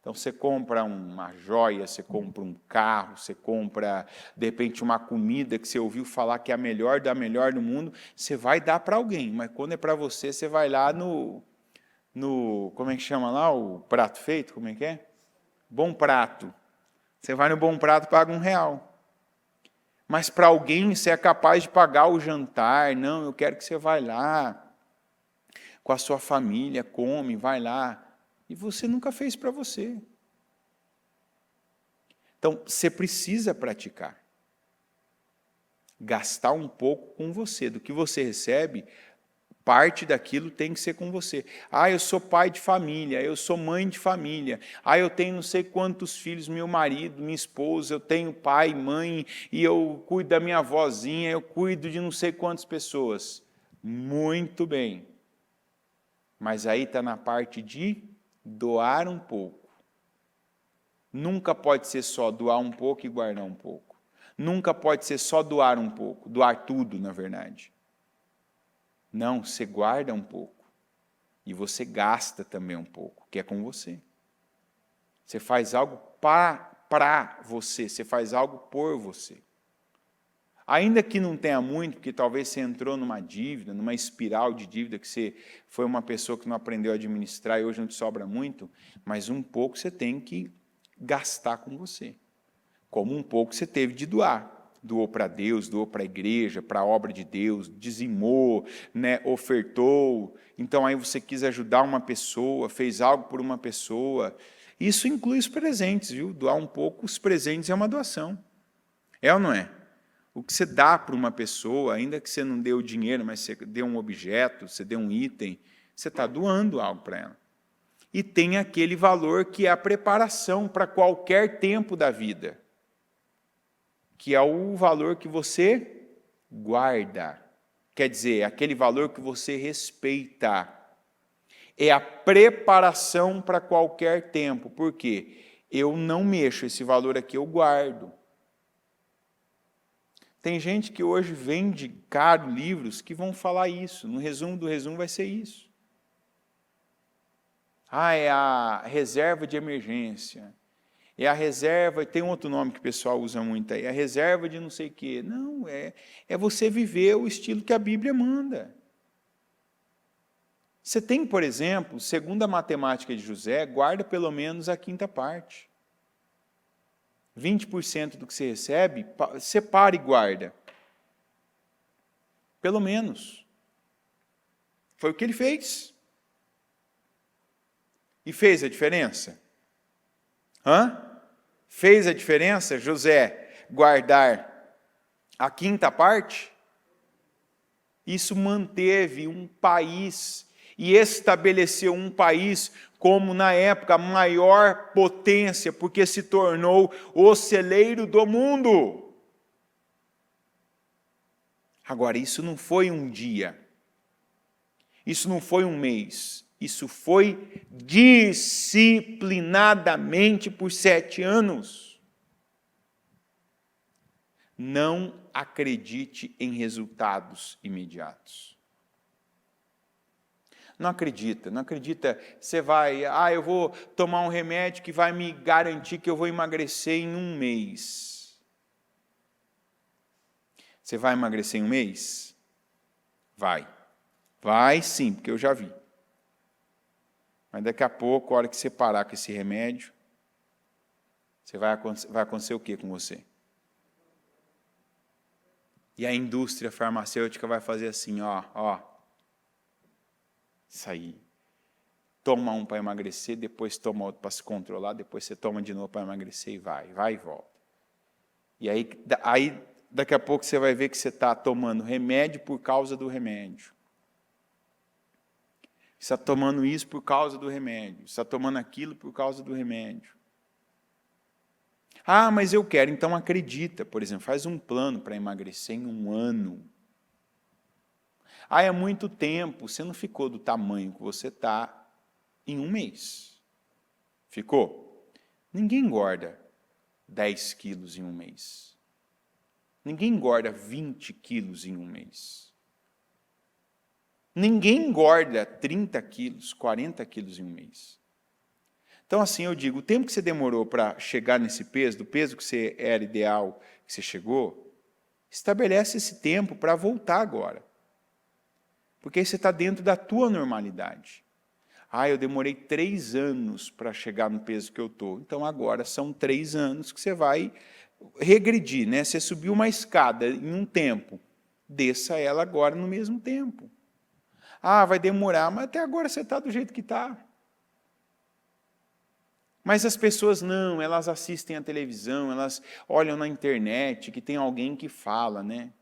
Então, você compra uma joia, você compra um carro, você compra, de repente, uma comida que você ouviu falar que é a melhor da melhor do mundo, você vai dar para alguém, mas quando é para você, você vai lá no, como é que chama lá, o prato feito, como é que é? Bom Prato. Você vai no Bom Prato, paga R$1. Mas para alguém, você é capaz de pagar o jantar. Não, eu quero que você vá lá, com a sua família, come, vai lá. E você nunca fez para você. Então, você precisa praticar. Gastar um pouco com você. Do que você recebe, parte daquilo tem que ser com você. Ah, eu sou pai de família, eu sou mãe de família. Ah, eu tenho não sei quantos filhos, meu marido, minha esposa, eu tenho pai, mãe, e eu cuido da minha avózinha, eu cuido de não sei quantas pessoas. Muito bem. Mas aí está na parte de doar um pouco. Nunca pode ser só doar um pouco e guardar um pouco. Nunca pode ser só doar um pouco, doar tudo, na verdade. Não, você guarda um pouco. E você gasta também um pouco, que é com você. Você faz algo para você, você faz algo por você. Ainda que não tenha muito, porque talvez você entrou numa dívida, numa espiral de dívida, que você foi uma pessoa que não aprendeu a administrar e hoje não te sobra muito, mas um pouco você tem que gastar com você. Como um pouco você teve de doar. Doou para Deus, doou para a igreja, para a obra de Deus, dizimou, né, ofertou. Então, aí você quis ajudar uma pessoa, fez algo por uma pessoa. Isso inclui os presentes, viu? Doar um pouco, os presentes é uma doação. É ou não é? O que você dá para uma pessoa, ainda que você não dê o dinheiro, mas você dê um objeto, você dê um item, você está doando algo para ela. E tem aquele valor que é a preparação para qualquer tempo da vida, que é o valor que você guarda. Quer dizer, aquele valor que você respeita. É a preparação para qualquer tempo. Por quê? Eu não mexo, esse valor aqui eu guardo. Tem gente que hoje vende caro livros que vão falar isso. No resumo do resumo vai ser isso. Ah, é a reserva de emergência. É a reserva, tem um outro nome que o pessoal usa muito aí, a reserva de não sei o quê. Não, é você viver o estilo que a Bíblia manda. Você tem, por exemplo, segundo a matemática de José, guarda pelo menos a quinta parte. 20% do que você recebe, separa e guarda. Pelo menos. Foi o que ele fez. E fez a diferença? Hã? Fez a diferença, José, guardar a quinta parte? Isso manteve um país e estabeleceu um país como, na época, a maior potência, porque se tornou o celeiro do mundo. Agora, isso não foi um dia, isso não foi um mês, isso foi disciplinadamente por 7 anos. Não acredite em resultados imediatos. Não acredita, você vai, eu vou tomar um remédio que vai me garantir que eu vou emagrecer em 1 mês. Você vai emagrecer em 1 mês? Vai. Vai sim, porque eu já vi. Mas daqui a pouco, a hora que você parar com esse remédio, vai acontecer o que com você? E a indústria farmacêutica vai fazer assim, ó. Isso aí. Toma um para emagrecer, depois toma outro para se controlar, depois você toma de novo para emagrecer e vai e volta. E aí daqui a pouco você vai ver que você está tomando remédio por causa do remédio. Você está tomando isso por causa do remédio. Você está tomando aquilo por causa do remédio. Ah, mas eu quero, então acredita. Por exemplo, faz um plano para emagrecer em 1 ano. Ah, é muito tempo, você não ficou do tamanho que você está em 1 mês. Ficou? Ninguém engorda 10 quilos em 1 mês. Ninguém engorda 20 quilos em 1 mês. Ninguém engorda 30 quilos, 40 quilos em 1 mês. Então, assim, eu digo, o tempo que você demorou para chegar nesse peso, do peso que você era ideal, que você chegou, estabelece esse tempo para voltar agora. Porque aí você está dentro da tua normalidade. Ah, eu demorei 3 anos para chegar no peso que eu estou. Então, agora são 3 anos que você vai regredir, né? Você subiu uma escada em um tempo, desça ela agora no mesmo tempo. Ah, vai demorar, mas até agora você está do jeito que está. Mas as pessoas não, elas assistem a televisão, elas olham na internet, que tem alguém que fala, né?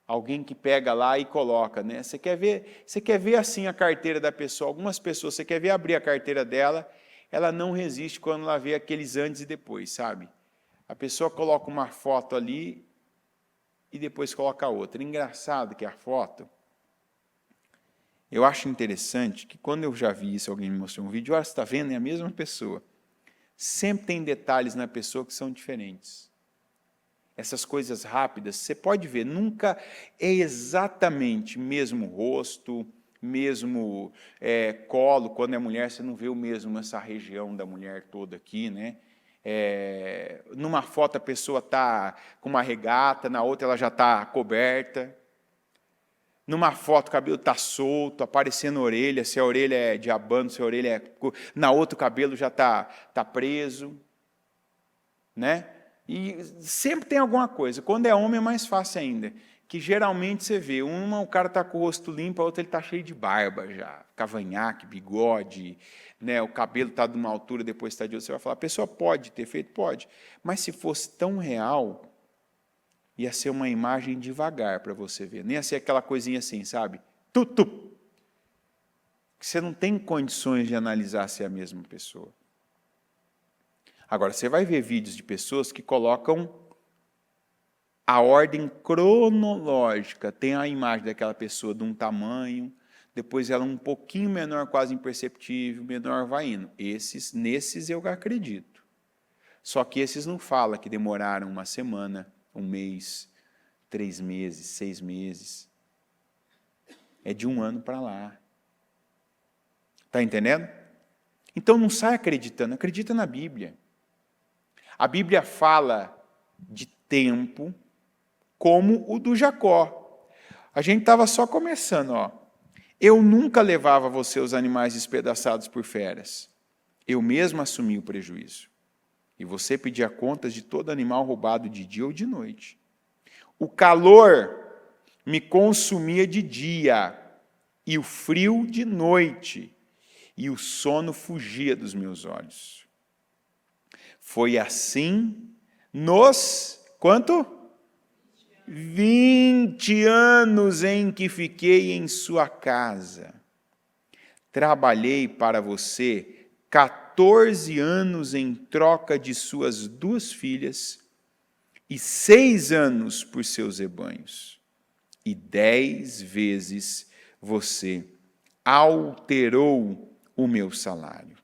Alguém que pega lá e coloca, né? Você quer ver assim a carteira da pessoa. Algumas pessoas, você quer ver abrir a carteira dela, ela não resiste quando ela vê aqueles antes e depois, sabe? A pessoa coloca uma foto ali e depois coloca outra. Engraçado que a foto, eu acho interessante que quando eu já vi isso, alguém me mostrou um vídeo, olha, você está vendo, é a mesma pessoa. Sempre tem detalhes na pessoa que são diferentes. Essas coisas rápidas, você pode ver, nunca é exatamente mesmo rosto, mesmo colo. Quando é mulher, você não vê o mesmo essa região da mulher toda aqui, né? Numa foto a pessoa está com uma regata, na outra ela já está coberta. Numa foto o cabelo está solto, aparecendo a orelha, se a orelha é de abano, se a orelha é... Na outra o cabelo já está preso, né? E sempre tem alguma coisa. Quando é homem é mais fácil ainda, que geralmente você vê, o cara está com o rosto limpo, a outra ele está cheio de barba já, cavanhaque, bigode, né? O cabelo está de uma altura, depois está de outra. Você vai falar, a pessoa pode ter feito? Pode. Mas se fosse tão real, ia ser uma imagem devagar para você ver. Nem ia ser aquela coisinha assim, sabe? Que você não tem condições de analisar se é a mesma pessoa. Agora, você vai ver vídeos de pessoas que colocam a ordem cronológica. Tem a imagem daquela pessoa de um tamanho, depois ela um pouquinho menor, quase imperceptível, menor vai indo. Nesses eu acredito. Só que esses não falam que demoraram 1 semana, 1 mês, 3 meses, 6 meses. É de 1 ano para lá. Está entendendo? Então não sai acreditando, acredita na Bíblia. A Bíblia fala de tempo como o do Jacó. A gente estava só começando, ó. Eu nunca levava você os animais despedaçados por feras. Eu mesmo assumi o prejuízo. E você pedia contas de todo animal roubado de dia ou de noite. O calor me consumia de dia, e o frio de noite, e o sono fugia dos meus olhos. Foi assim quanto? 20 anos em que fiquei em sua casa. Trabalhei para você 14 anos em troca de suas 2 filhas e 6 anos por seus rebanhos. E 10 vezes você alterou o meu salário.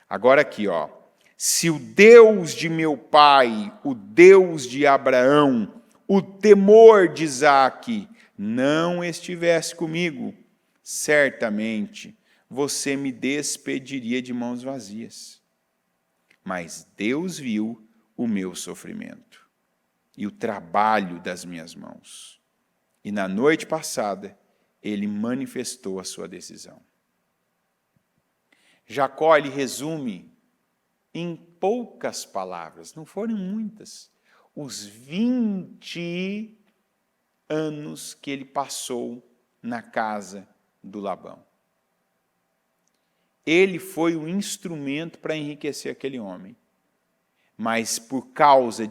Agora aqui, ó. Se o Deus de meu pai, o Deus de Abraão, o temor de Isaque, não estivesse comigo, certamente você me despediria de mãos vazias. Mas Deus viu o meu sofrimento e o trabalho das minhas mãos. E na noite passada, ele manifestou a sua decisão. Jacó, ele resume em poucas palavras, não foram muitas, os 20 anos que ele passou na casa do Labão. Ele foi o instrumento para enriquecer aquele homem. Mas por causa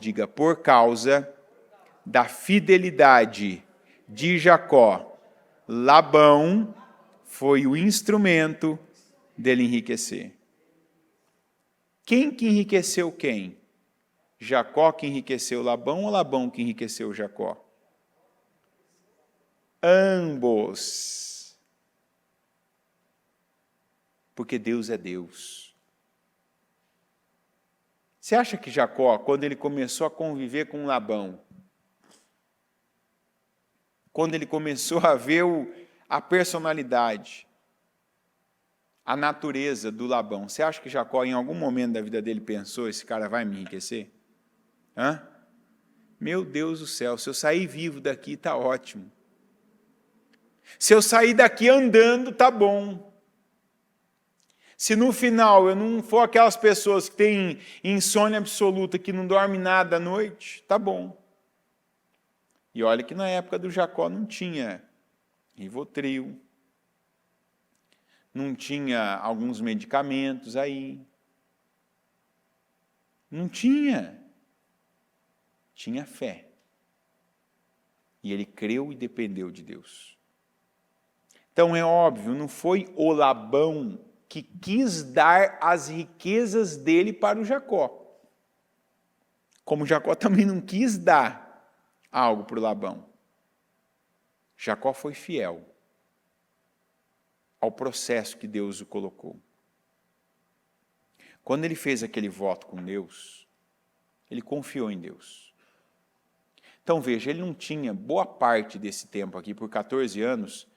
da fidelidade de Jacó, Labão foi o instrumento dele enriquecer. Quem que enriqueceu quem? Jacó que enriqueceu Labão ou Labão que enriqueceu Jacó? Ambos. Porque Deus é Deus. Você acha que Jacó, quando ele começou a conviver com Labão, quando ele começou a ver a personalidade, a natureza do Labão, você acha que Jacó, em algum momento da vida dele, pensou, esse cara vai me enriquecer? Hã? Meu Deus do céu, se eu sair vivo daqui, está ótimo. Se eu sair daqui andando, está bom. Se no final eu não for aquelas pessoas que têm insônia absoluta, que não dormem nada à noite, tá bom. E olha que na época do Jacó não tinha Rivotril, não tinha alguns medicamentos aí. Não tinha. Tinha fé. E ele creu e dependeu de Deus. Então é óbvio, não foi o Labão que quis dar as riquezas dele para o Jacó. Como Jacó também não quis dar algo para o Labão. Jacó foi fiel ao processo que Deus o colocou. Quando ele fez aquele voto com Deus, ele confiou em Deus. Então veja, ele não tinha, boa parte desse tempo aqui, por 14 anos,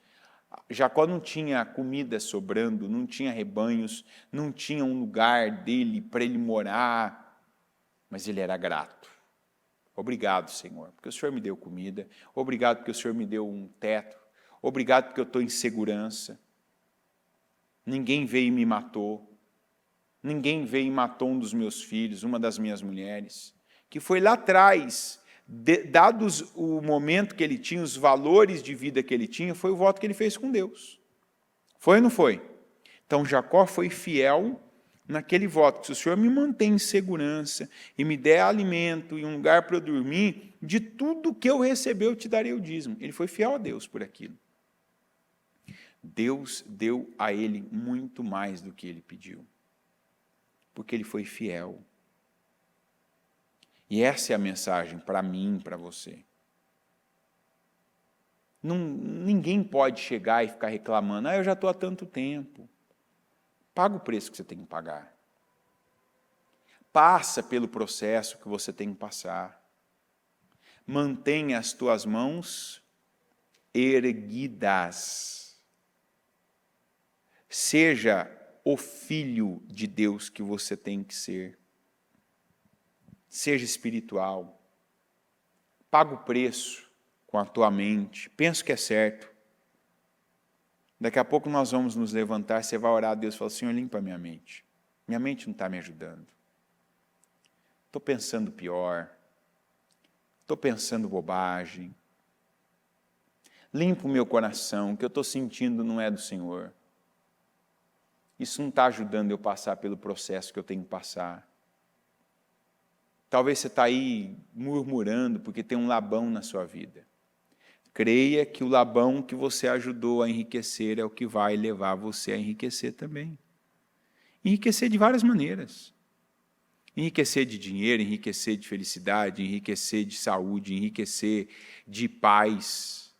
Jacó não tinha comida sobrando, não tinha rebanhos, não tinha um lugar dele para ele morar, mas ele era grato. Obrigado, Senhor, porque o Senhor me deu comida, obrigado porque o Senhor me deu um teto, obrigado porque eu estou em segurança. Ninguém veio e me matou, ninguém veio e matou um dos meus filhos, uma das minhas mulheres, que foi lá atrás, dados o momento que ele tinha, os valores de vida que ele tinha, foi o voto que ele fez com Deus. Foi ou não foi? Então Jacó foi fiel naquele voto, que se o Senhor me mantém em segurança e me der alimento e um lugar para eu dormir, de tudo que eu receber eu te darei o dízimo. Ele foi fiel a Deus por aquilo. Deus deu a ele muito mais do que ele pediu, porque ele foi fiel. E essa é a mensagem para mim, para você. Ninguém pode chegar e ficar reclamando, eu já estou há tanto tempo. Paga o preço que você tem que pagar. Passa pelo processo que você tem que passar. Mantenha as tuas mãos erguidas. Seja o filho de Deus que você tem que ser. Seja espiritual. Paga o preço com a tua mente. Pensa que é certo. Daqui a pouco nós vamos nos levantar, você vai orar a Deus e falar, Senhor, limpa minha mente. Minha mente não está me ajudando. Estou pensando pior. Estou pensando bobagem. Limpa o meu coração, o que eu estou sentindo não é do Senhor. Isso não está ajudando eu passar pelo processo que eu tenho que passar. Talvez você está aí murmurando porque tem um Labão na sua vida. Creia que o Labão que você ajudou a enriquecer é o que vai levar você a enriquecer também. Enriquecer de várias maneiras. Enriquecer de dinheiro, enriquecer de felicidade, enriquecer de saúde, enriquecer de paz.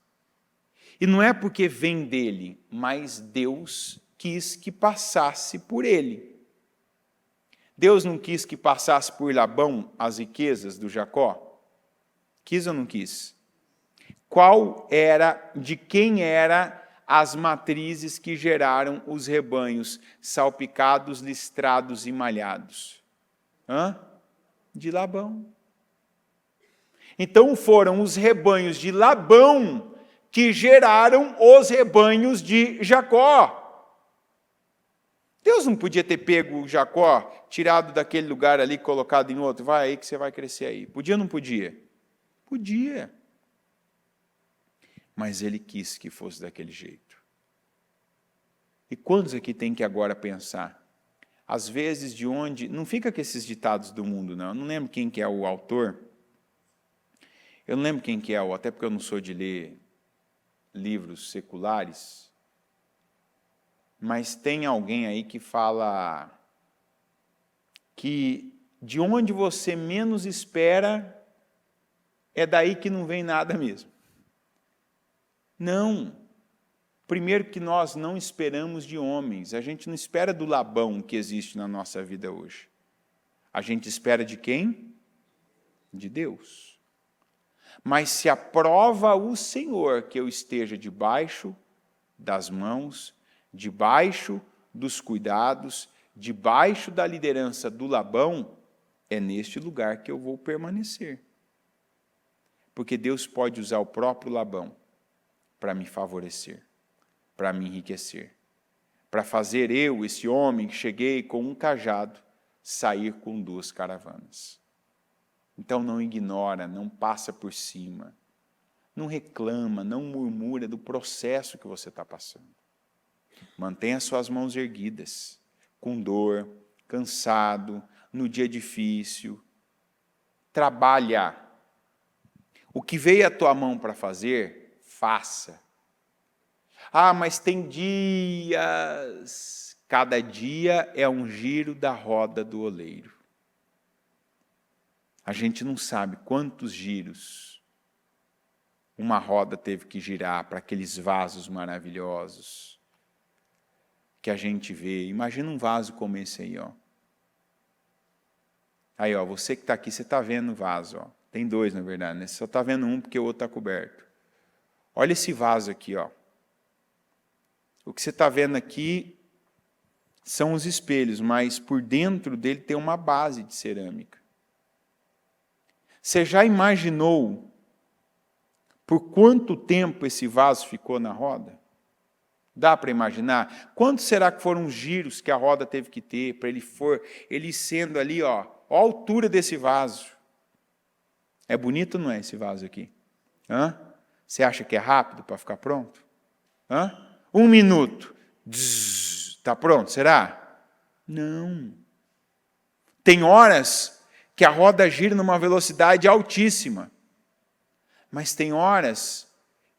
E não é porque vem dele, mas Deus quis que passasse por ele. Deus não quis que passasse por Labão as riquezas do Jacó? Quis ou não quis? De quem eram as matrizes que geraram os rebanhos salpicados, listrados e malhados? De Labão. Então foram os rebanhos de Labão que geraram os rebanhos de Jacó. Deus não podia ter pego Jacó, tirado daquele lugar ali, colocado em outro, vai aí que você vai crescer aí. Podia ou não podia? Podia. Mas ele quis que fosse daquele jeito. E quantos aqui tem que agora pensar? Às vezes de onde... Não fica com esses ditados do mundo, não. Eu não lembro quem que é o autor. Eu não lembro quem que é, até porque eu não sou de ler livros seculares. Mas tem alguém aí que fala que de onde você menos espera, é daí que não vem nada mesmo. Não. Primeiro que nós não esperamos de homens, a gente não espera do Labão que existe na nossa vida hoje. A gente espera de quem? De Deus. Mas se aprova o Senhor que eu esteja debaixo das mãos, debaixo dos cuidados, debaixo da liderança do Labão, é neste lugar que eu vou permanecer. Porque Deus pode usar o próprio Labão para me favorecer, para me enriquecer, para fazer eu, esse homem que cheguei com um cajado, sair com 2 caravanas. Então não ignora, não passa por cima, não reclama, não murmura do processo que você está passando. Mantenha suas mãos erguidas, com dor, cansado, no dia difícil. Trabalha. O que veio à tua mão para fazer, faça. Ah, mas tem dias. Cada dia é um giro da roda do oleiro. A gente não sabe quantos giros uma roda teve que girar para aqueles vasos maravilhosos que a gente vê. Imagina um vaso como esse aí, ó. Aí, ó, você que está aqui, você está vendo o vaso, ó. Tem 2, na verdade, né? Você só está vendo um porque o outro está coberto. Olha esse vaso aqui, ó. O que você está vendo aqui são os espelhos, mas por dentro dele tem uma base de cerâmica. Você já imaginou por quanto tempo esse vaso ficou na roda? Dá para imaginar? Quanto será que foram os giros que a roda teve que ter para ele sendo ali, ó a altura desse vaso? É bonito ou não é esse vaso aqui? Hã? Você acha que é rápido para ficar pronto? Hã? 1 minuto. Está pronto, será? Não. Tem horas que a roda gira numa velocidade altíssima. Mas tem horas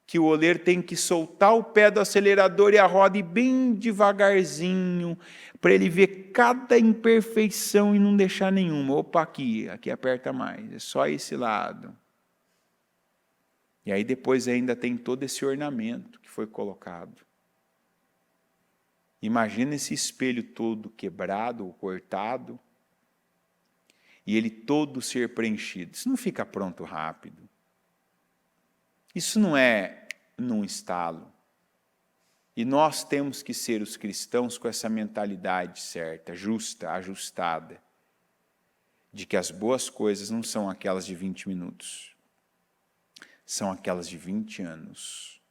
que o oleiro tem que soltar o pé do acelerador e a roda ir bem devagarzinho, para ele ver cada imperfeição e não deixar nenhuma. Opa, aqui aperta mais, é só esse lado. E aí depois ainda tem todo esse ornamento que foi colocado. Imagina esse espelho todo quebrado ou cortado, e ele todo ser preenchido. Isso não fica pronto rápido. Isso não é num estalo. E nós temos que ser os cristãos com essa mentalidade certa, justa, ajustada, de que as boas coisas não são aquelas de 20 minutos, são aquelas de 20 anos.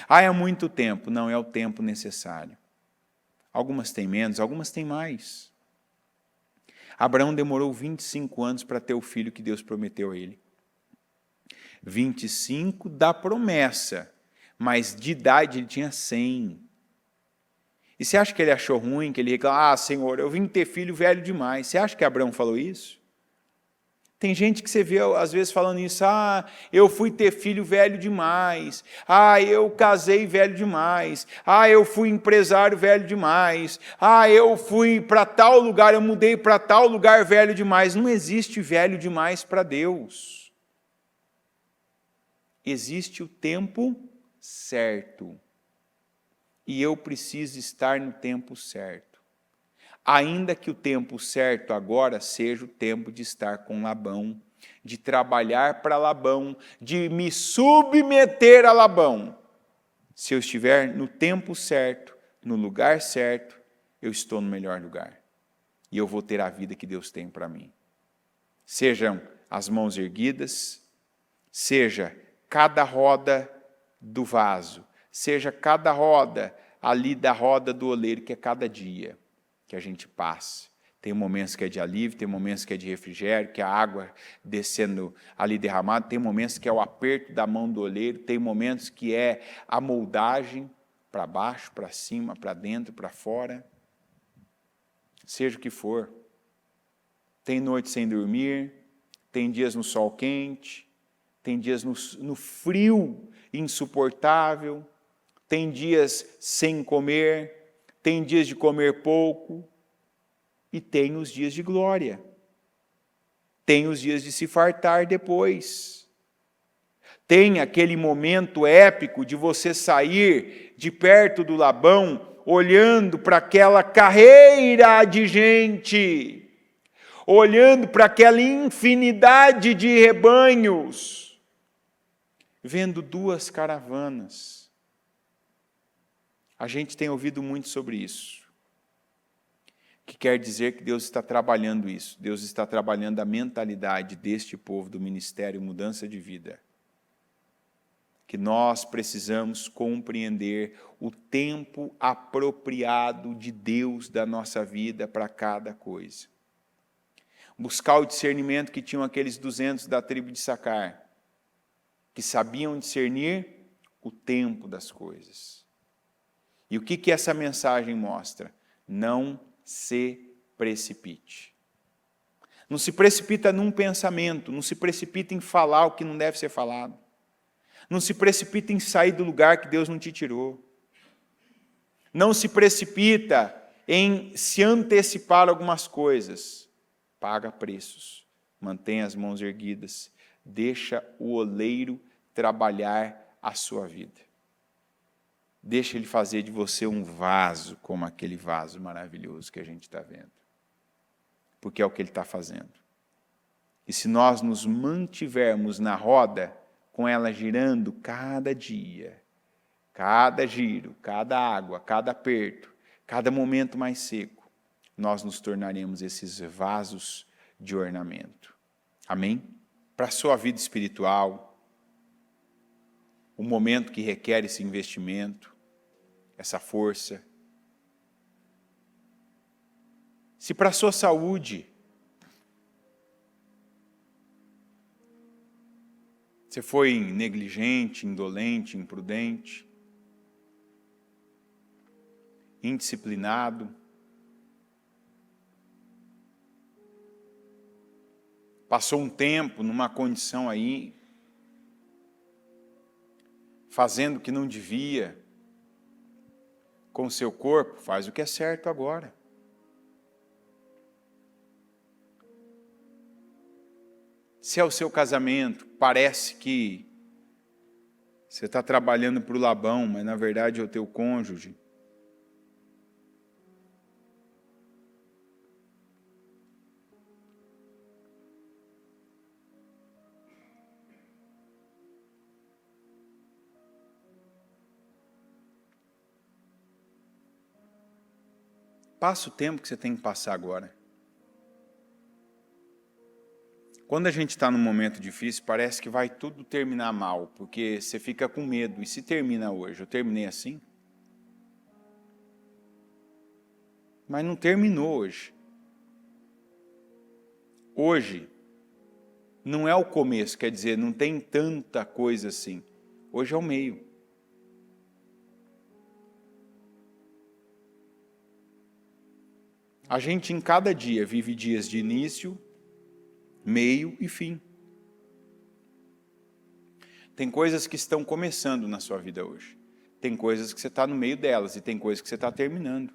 Ah, é muito tempo. Não, é o tempo necessário. Algumas têm menos, algumas têm mais. Abraão demorou 25 anos para ter o filho que Deus prometeu a ele. 25 da promessa, mas de idade ele tinha 100. E você acha que ele achou ruim, que ele reclamou, ah, Senhor, eu vim ter filho velho demais. Você acha que Abraão falou isso? Tem gente que você vê, às vezes, falando isso, ah, eu fui ter filho velho demais, ah, eu casei velho demais, ah, eu fui empresário velho demais, ah, eu fui para tal lugar, eu mudei para tal lugar velho demais. Não existe velho demais para Deus. Existe o tempo certo. E eu preciso estar no tempo certo. Ainda que o tempo certo agora seja o tempo de estar com Labão, de trabalhar para Labão, de me submeter a Labão. Se eu estiver no tempo certo, no lugar certo, eu estou no melhor lugar. E eu vou ter a vida que Deus tem para mim. Sejam as mãos erguidas, seja cada roda do vaso, seja cada roda ali da roda do oleiro, que é cada dia que a gente passa. Tem momentos que é de alívio, tem momentos que é de refrigério, que a água descendo ali derramada, tem momentos que é o aperto da mão do oleiro, tem momentos que é a moldagem para baixo, para cima, para dentro, para fora. Seja o que for. Tem noite sem dormir, tem dias no sol quente, tem dias no frio insuportável, tem dias sem comer, tem dias de comer pouco, e tem os dias de glória. Tem os dias de se fartar depois. Tem aquele momento épico de você sair de perto do Labão, olhando para aquela carreira de gente, olhando para aquela infinidade de rebanhos, vendo duas caravanas. A gente tem ouvido muito sobre isso, que quer dizer que Deus está trabalhando isso. Deus está trabalhando a mentalidade deste povo do ministério Mudança de Vida. Que nós precisamos compreender o tempo apropriado de Deus da nossa vida para cada coisa. Buscar o discernimento que tinham aqueles 200 da tribo de Issacar, que sabiam discernir o tempo das coisas. E o que essa mensagem mostra? Não se precipite. Não se precipita num pensamento, não se precipita em falar o que não deve ser falado. Não se precipita em sair do lugar que Deus não te tirou. Não se precipita em se antecipar algumas coisas. Paga preços, mantenha as mãos erguidas, deixa o oleiro trabalhar a sua vida. Deixa ele fazer de você um vaso, como aquele vaso maravilhoso que a gente está vendo. Porque é o que ele está fazendo. E se nós nos mantivermos na roda, com ela girando cada dia, cada giro, cada água, cada aperto, cada momento mais seco, nós nos tornaremos esses vasos de ornamento. Amém? Para a sua vida espiritual, o momento que requer esse investimento, essa força. Se para a sua saúde, você foi negligente, indolente, imprudente, indisciplinado, passou um tempo numa condição aí, fazendo o que não devia, com o seu corpo, faz o que é certo agora. Se é o seu casamento, parece que você está trabalhando para o Labão, mas na verdade é o teu cônjuge. Passa o tempo que você tem que passar agora. Quando a gente está num momento difícil, parece que vai tudo terminar mal, porque você fica com medo. E se termina hoje? Eu terminei assim? Mas não terminou hoje. Hoje não é o começo, quer dizer, não tem tanta coisa assim. Hoje é o meio. A gente em cada dia vive dias de início, meio e fim. Tem coisas que estão começando na sua vida hoje. Tem coisas que você está no meio delas e tem coisas que você está terminando.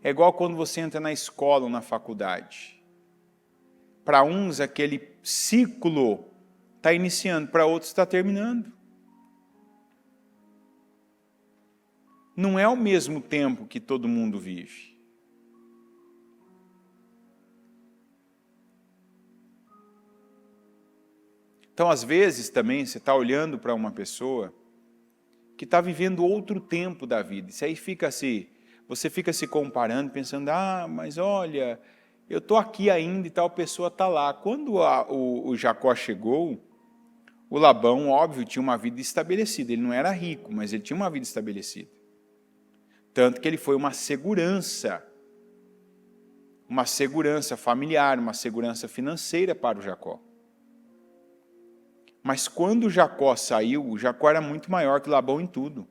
É igual quando você entra na escola ou na faculdade. Para uns, aquele ciclo está iniciando, para outros está terminando. Não é o mesmo tempo que todo mundo vive. Então, às vezes, também, você está olhando para uma pessoa que está vivendo outro tempo da vida. Isso aí fica assim, você fica se comparando, pensando, mas olha, eu estou aqui ainda e tal pessoa está lá. Quando o Jacó chegou, o Labão, óbvio, tinha uma vida estabelecida. Ele não era rico, mas ele tinha uma vida estabelecida. Tanto que ele foi uma segurança familiar, uma segurança financeira para o Jacó. Mas quando Jacó saiu, o Jacó era muito maior que Labão em tudo.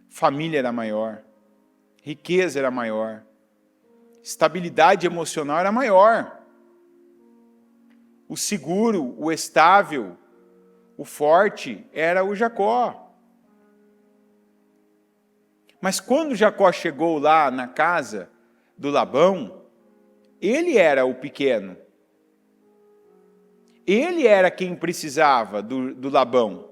Família era maior, riqueza era maior, estabilidade emocional era maior. O seguro, o estável, o forte era o Jacó. Mas quando Jacó chegou lá na casa do Labão, Ele era o pequeno. Ele era quem precisava do Labão.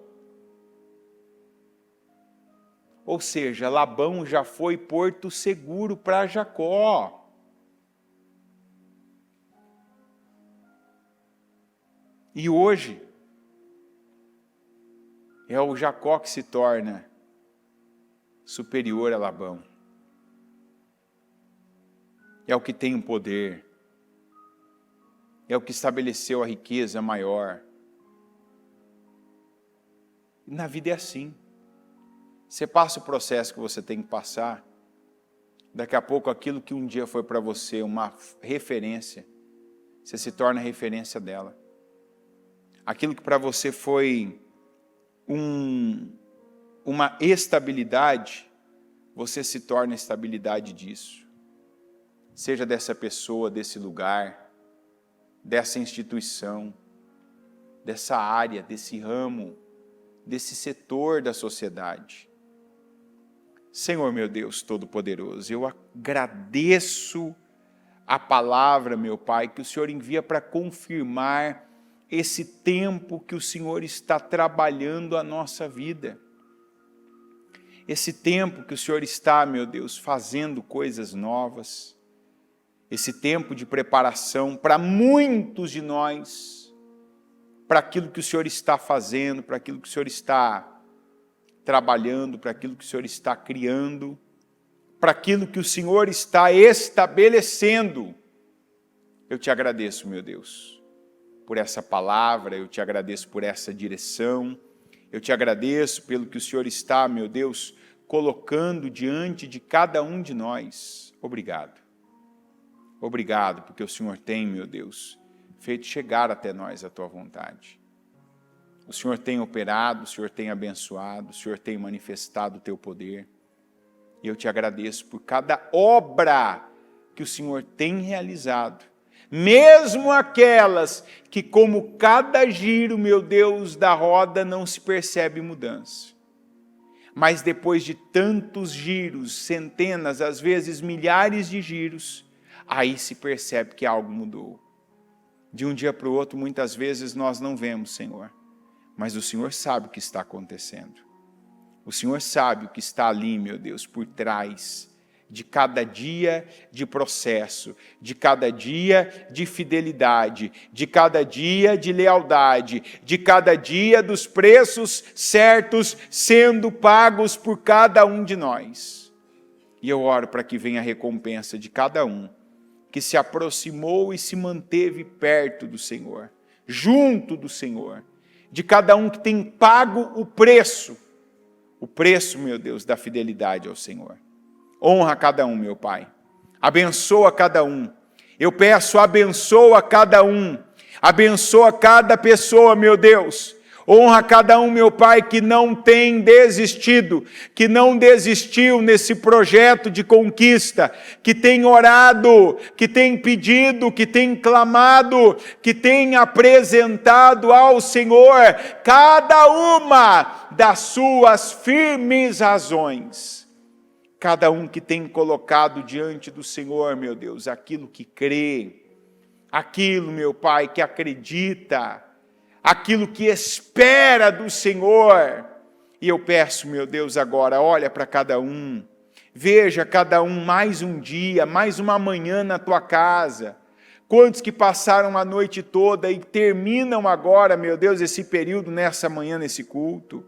Ou seja, Labão já foi porto seguro para Jacó. E hoje, é o Jacó que se torna superior a Labão. É o que tem o poder. É o que estabeleceu a riqueza maior. E na vida é assim. Você passa o processo que você tem que passar. Daqui a pouco aquilo que um dia foi para você uma referência, você se torna referência dela. Aquilo que para você foi uma estabilidade, você se torna estabilidade disso. Seja dessa pessoa, desse lugar, dessa instituição, dessa área, desse ramo, desse setor da sociedade. Senhor meu Deus Todo-Poderoso, eu agradeço a palavra, meu Pai, que o Senhor envia para confirmar esse tempo que o Senhor está trabalhando a nossa vida. Esse tempo que o Senhor está, meu Deus, fazendo coisas novas. Esse tempo de preparação para muitos de nós, para aquilo que o Senhor está fazendo, para aquilo que o Senhor está trabalhando, para aquilo que o Senhor está criando, para aquilo que o Senhor está estabelecendo. Eu te agradeço, meu Deus, por essa palavra, eu te agradeço por essa direção, eu te agradeço pelo que o Senhor está, meu Deus, colocando diante de cada um de nós. Obrigado. Obrigado, porque o Senhor tem, meu Deus, feito chegar até nós a Tua vontade. O Senhor tem operado, o Senhor tem abençoado, o Senhor tem manifestado o Teu poder. E eu te agradeço por cada obra que o Senhor tem realizado. Mesmo aquelas que, como cada giro, meu Deus, da roda, não se percebe mudança. Mas depois de tantos giros, centenas, às vezes milhares de giros, aí se percebe que algo mudou. De um dia para o outro, muitas vezes nós não vemos, Senhor. Mas o Senhor sabe o que está acontecendo. O Senhor sabe o que está ali, meu Deus, por trás de cada dia de processo, de cada dia de fidelidade, de cada dia de lealdade, de cada dia dos preços certos sendo pagos por cada um de nós. E eu oro para que venha a recompensa de cada um que se aproximou e se manteve perto do Senhor, junto do Senhor, de cada um que tem pago o preço, meu Deus, da fidelidade ao Senhor. Honra cada um, meu Pai, abençoa cada um, eu peço, abençoa cada um, abençoa cada pessoa, meu Deus. Honra cada um, meu Pai, que não tem desistido, que não desistiu nesse projeto de conquista, que tem orado, que tem pedido, que tem clamado, que tem apresentado ao Senhor cada uma das suas firmes razões. Cada um que tem colocado diante do Senhor, meu Deus, aquilo que crê, aquilo, meu Pai, que acredita, aquilo que espera do Senhor. E eu peço, meu Deus, agora, olha para cada um, veja cada um mais um dia, mais uma manhã na tua casa. Quantos que passaram a noite toda e terminam agora, meu Deus, esse período nessa manhã, nesse culto.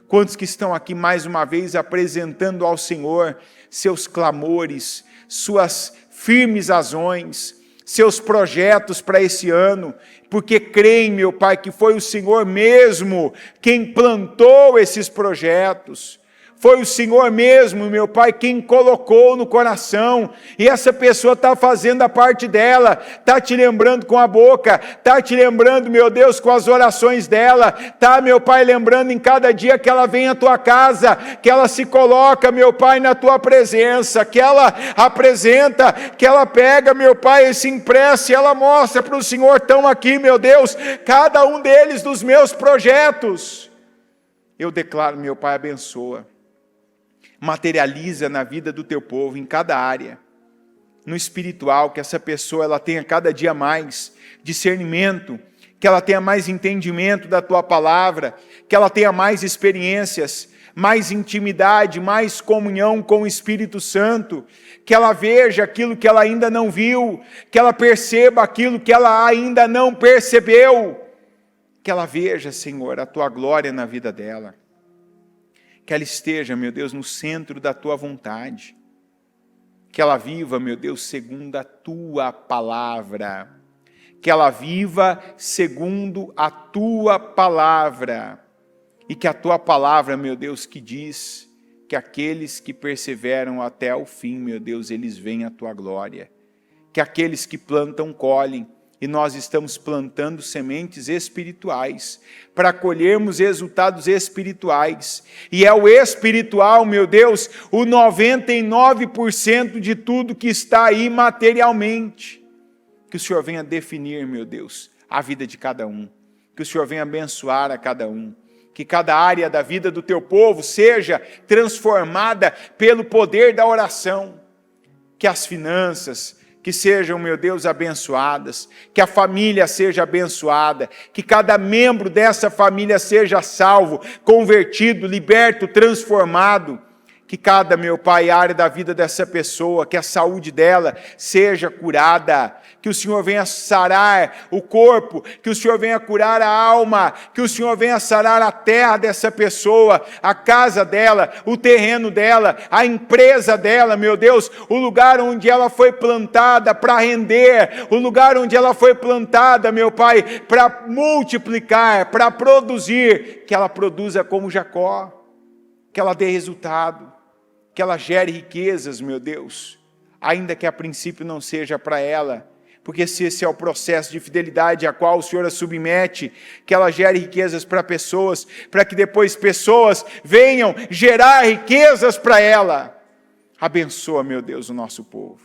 Quantos que estão aqui mais uma vez apresentando ao Senhor seus clamores, suas firmes razões, seus projetos para esse ano, porque creem, meu Pai, que foi o Senhor mesmo quem plantou esses projetos. Foi o Senhor mesmo, meu Pai, quem colocou no coração, e essa pessoa está fazendo a parte dela, está te lembrando com a boca, está te lembrando, meu Deus, com as orações dela, está, meu Pai, lembrando em cada dia que ela vem à tua casa, que ela se coloca, meu Pai, na tua presença, que ela apresenta, que ela pega, meu Pai, esse impresso e ela mostra para o Senhor, estão aqui, meu Deus, cada um deles dos meus projetos. Eu declaro, meu Pai, abençoa. Materializa na vida do teu povo, em cada área. no espiritual, que essa pessoa ela tenha cada dia mais discernimento, que ela tenha mais entendimento da tua palavra, que ela tenha mais experiências, mais intimidade, mais comunhão com o Espírito Santo, que ela veja aquilo que ela ainda não viu, que ela perceba aquilo que ela ainda não percebeu, que ela veja, Senhor, a tua glória na vida dela, que ela esteja, meu Deus, no centro da tua vontade, que ela viva, meu Deus, segundo a tua palavra, que ela viva segundo a tua palavra, e que a tua palavra, meu Deus, que diz que aqueles que perseveram até o fim, meu Deus, eles veem a tua glória, que aqueles que plantam colhem, e nós estamos plantando sementes espirituais, para colhermos resultados espirituais, e é o espiritual, meu Deus, o 99% de tudo que está aí materialmente. Que o Senhor venha definir, meu Deus, a vida de cada um, que o Senhor venha abençoar a cada um, que cada área da vida do teu povo seja transformada pelo poder da oração, que as finanças, que sejam, meu Deus, abençoadas, que a família seja abençoada, que cada membro dessa família seja salvo, convertido, liberto, transformado, que cada, meu Pai, área da vida dessa pessoa, que a saúde dela seja curada, que o Senhor venha sarar o corpo, que o Senhor venha curar a alma, que o Senhor venha sarar a terra dessa pessoa, a casa dela, o terreno dela, a empresa dela, meu Deus, o lugar onde ela foi plantada para render, o lugar onde ela foi plantada, meu Pai, para multiplicar, para produzir, que ela produza como Jacó, que ela dê resultado, que ela gere riquezas, meu Deus, ainda que a princípio não seja para ela, porque se esse é o processo de fidelidade a qual o Senhor a submete, que ela gere riquezas para pessoas, para que depois pessoas venham gerar riquezas para ela. Abençoa, meu Deus, o nosso povo.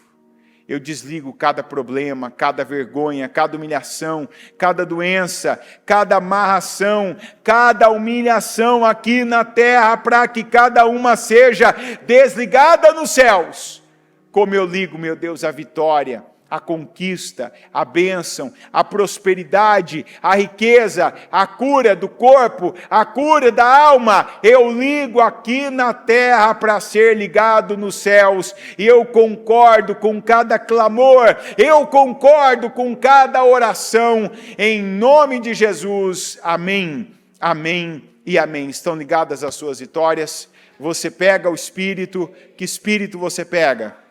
Eu desligo cada problema, cada vergonha, cada humilhação, cada doença, cada amarração, cada humilhação aqui na terra, para que cada uma seja desligada nos céus. Como eu ligo, meu Deus, a vitória, a conquista, a bênção, a prosperidade, a riqueza, a cura do corpo, a cura da alma, eu ligo aqui na terra para ser ligado nos céus, e eu concordo com cada clamor, eu concordo com cada oração, em nome de Jesus, amém, amém e amém. Estão ligadas as suas vitórias? Você pega o Espírito, que Espírito você pega?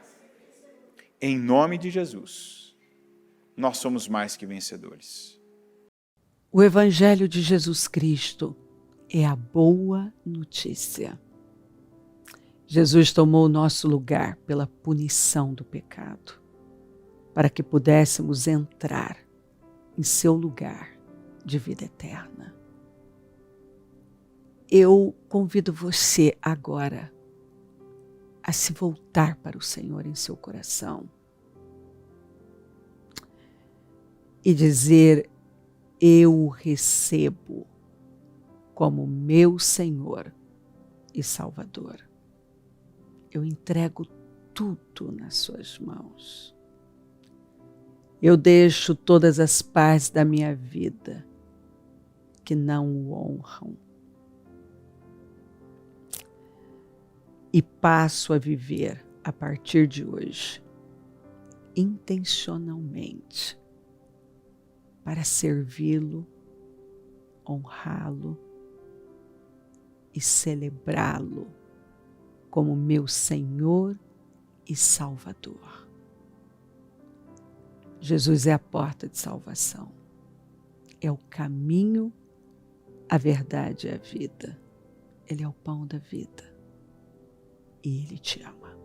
Em nome de Jesus, nós somos mais que vencedores. O Evangelho de Jesus Cristo é a boa notícia. Jesus tomou o nosso lugar pela punição do pecado, para que pudéssemos entrar em seu lugar de vida eterna. Eu convido você agora a se voltar para o Senhor em seu coração e dizer: eu o recebo como meu Senhor e Salvador. Eu entrego tudo nas suas mãos. Eu deixo todas as partes da minha vida que não o honram e passo a viver, a partir de hoje, intencionalmente, para servi-lo, honrá-lo e celebrá-lo como meu Senhor e Salvador. Jesus é a porta de salvação, é o caminho, a verdade e a vida. Ele é o pão da vida. E Ele te ama.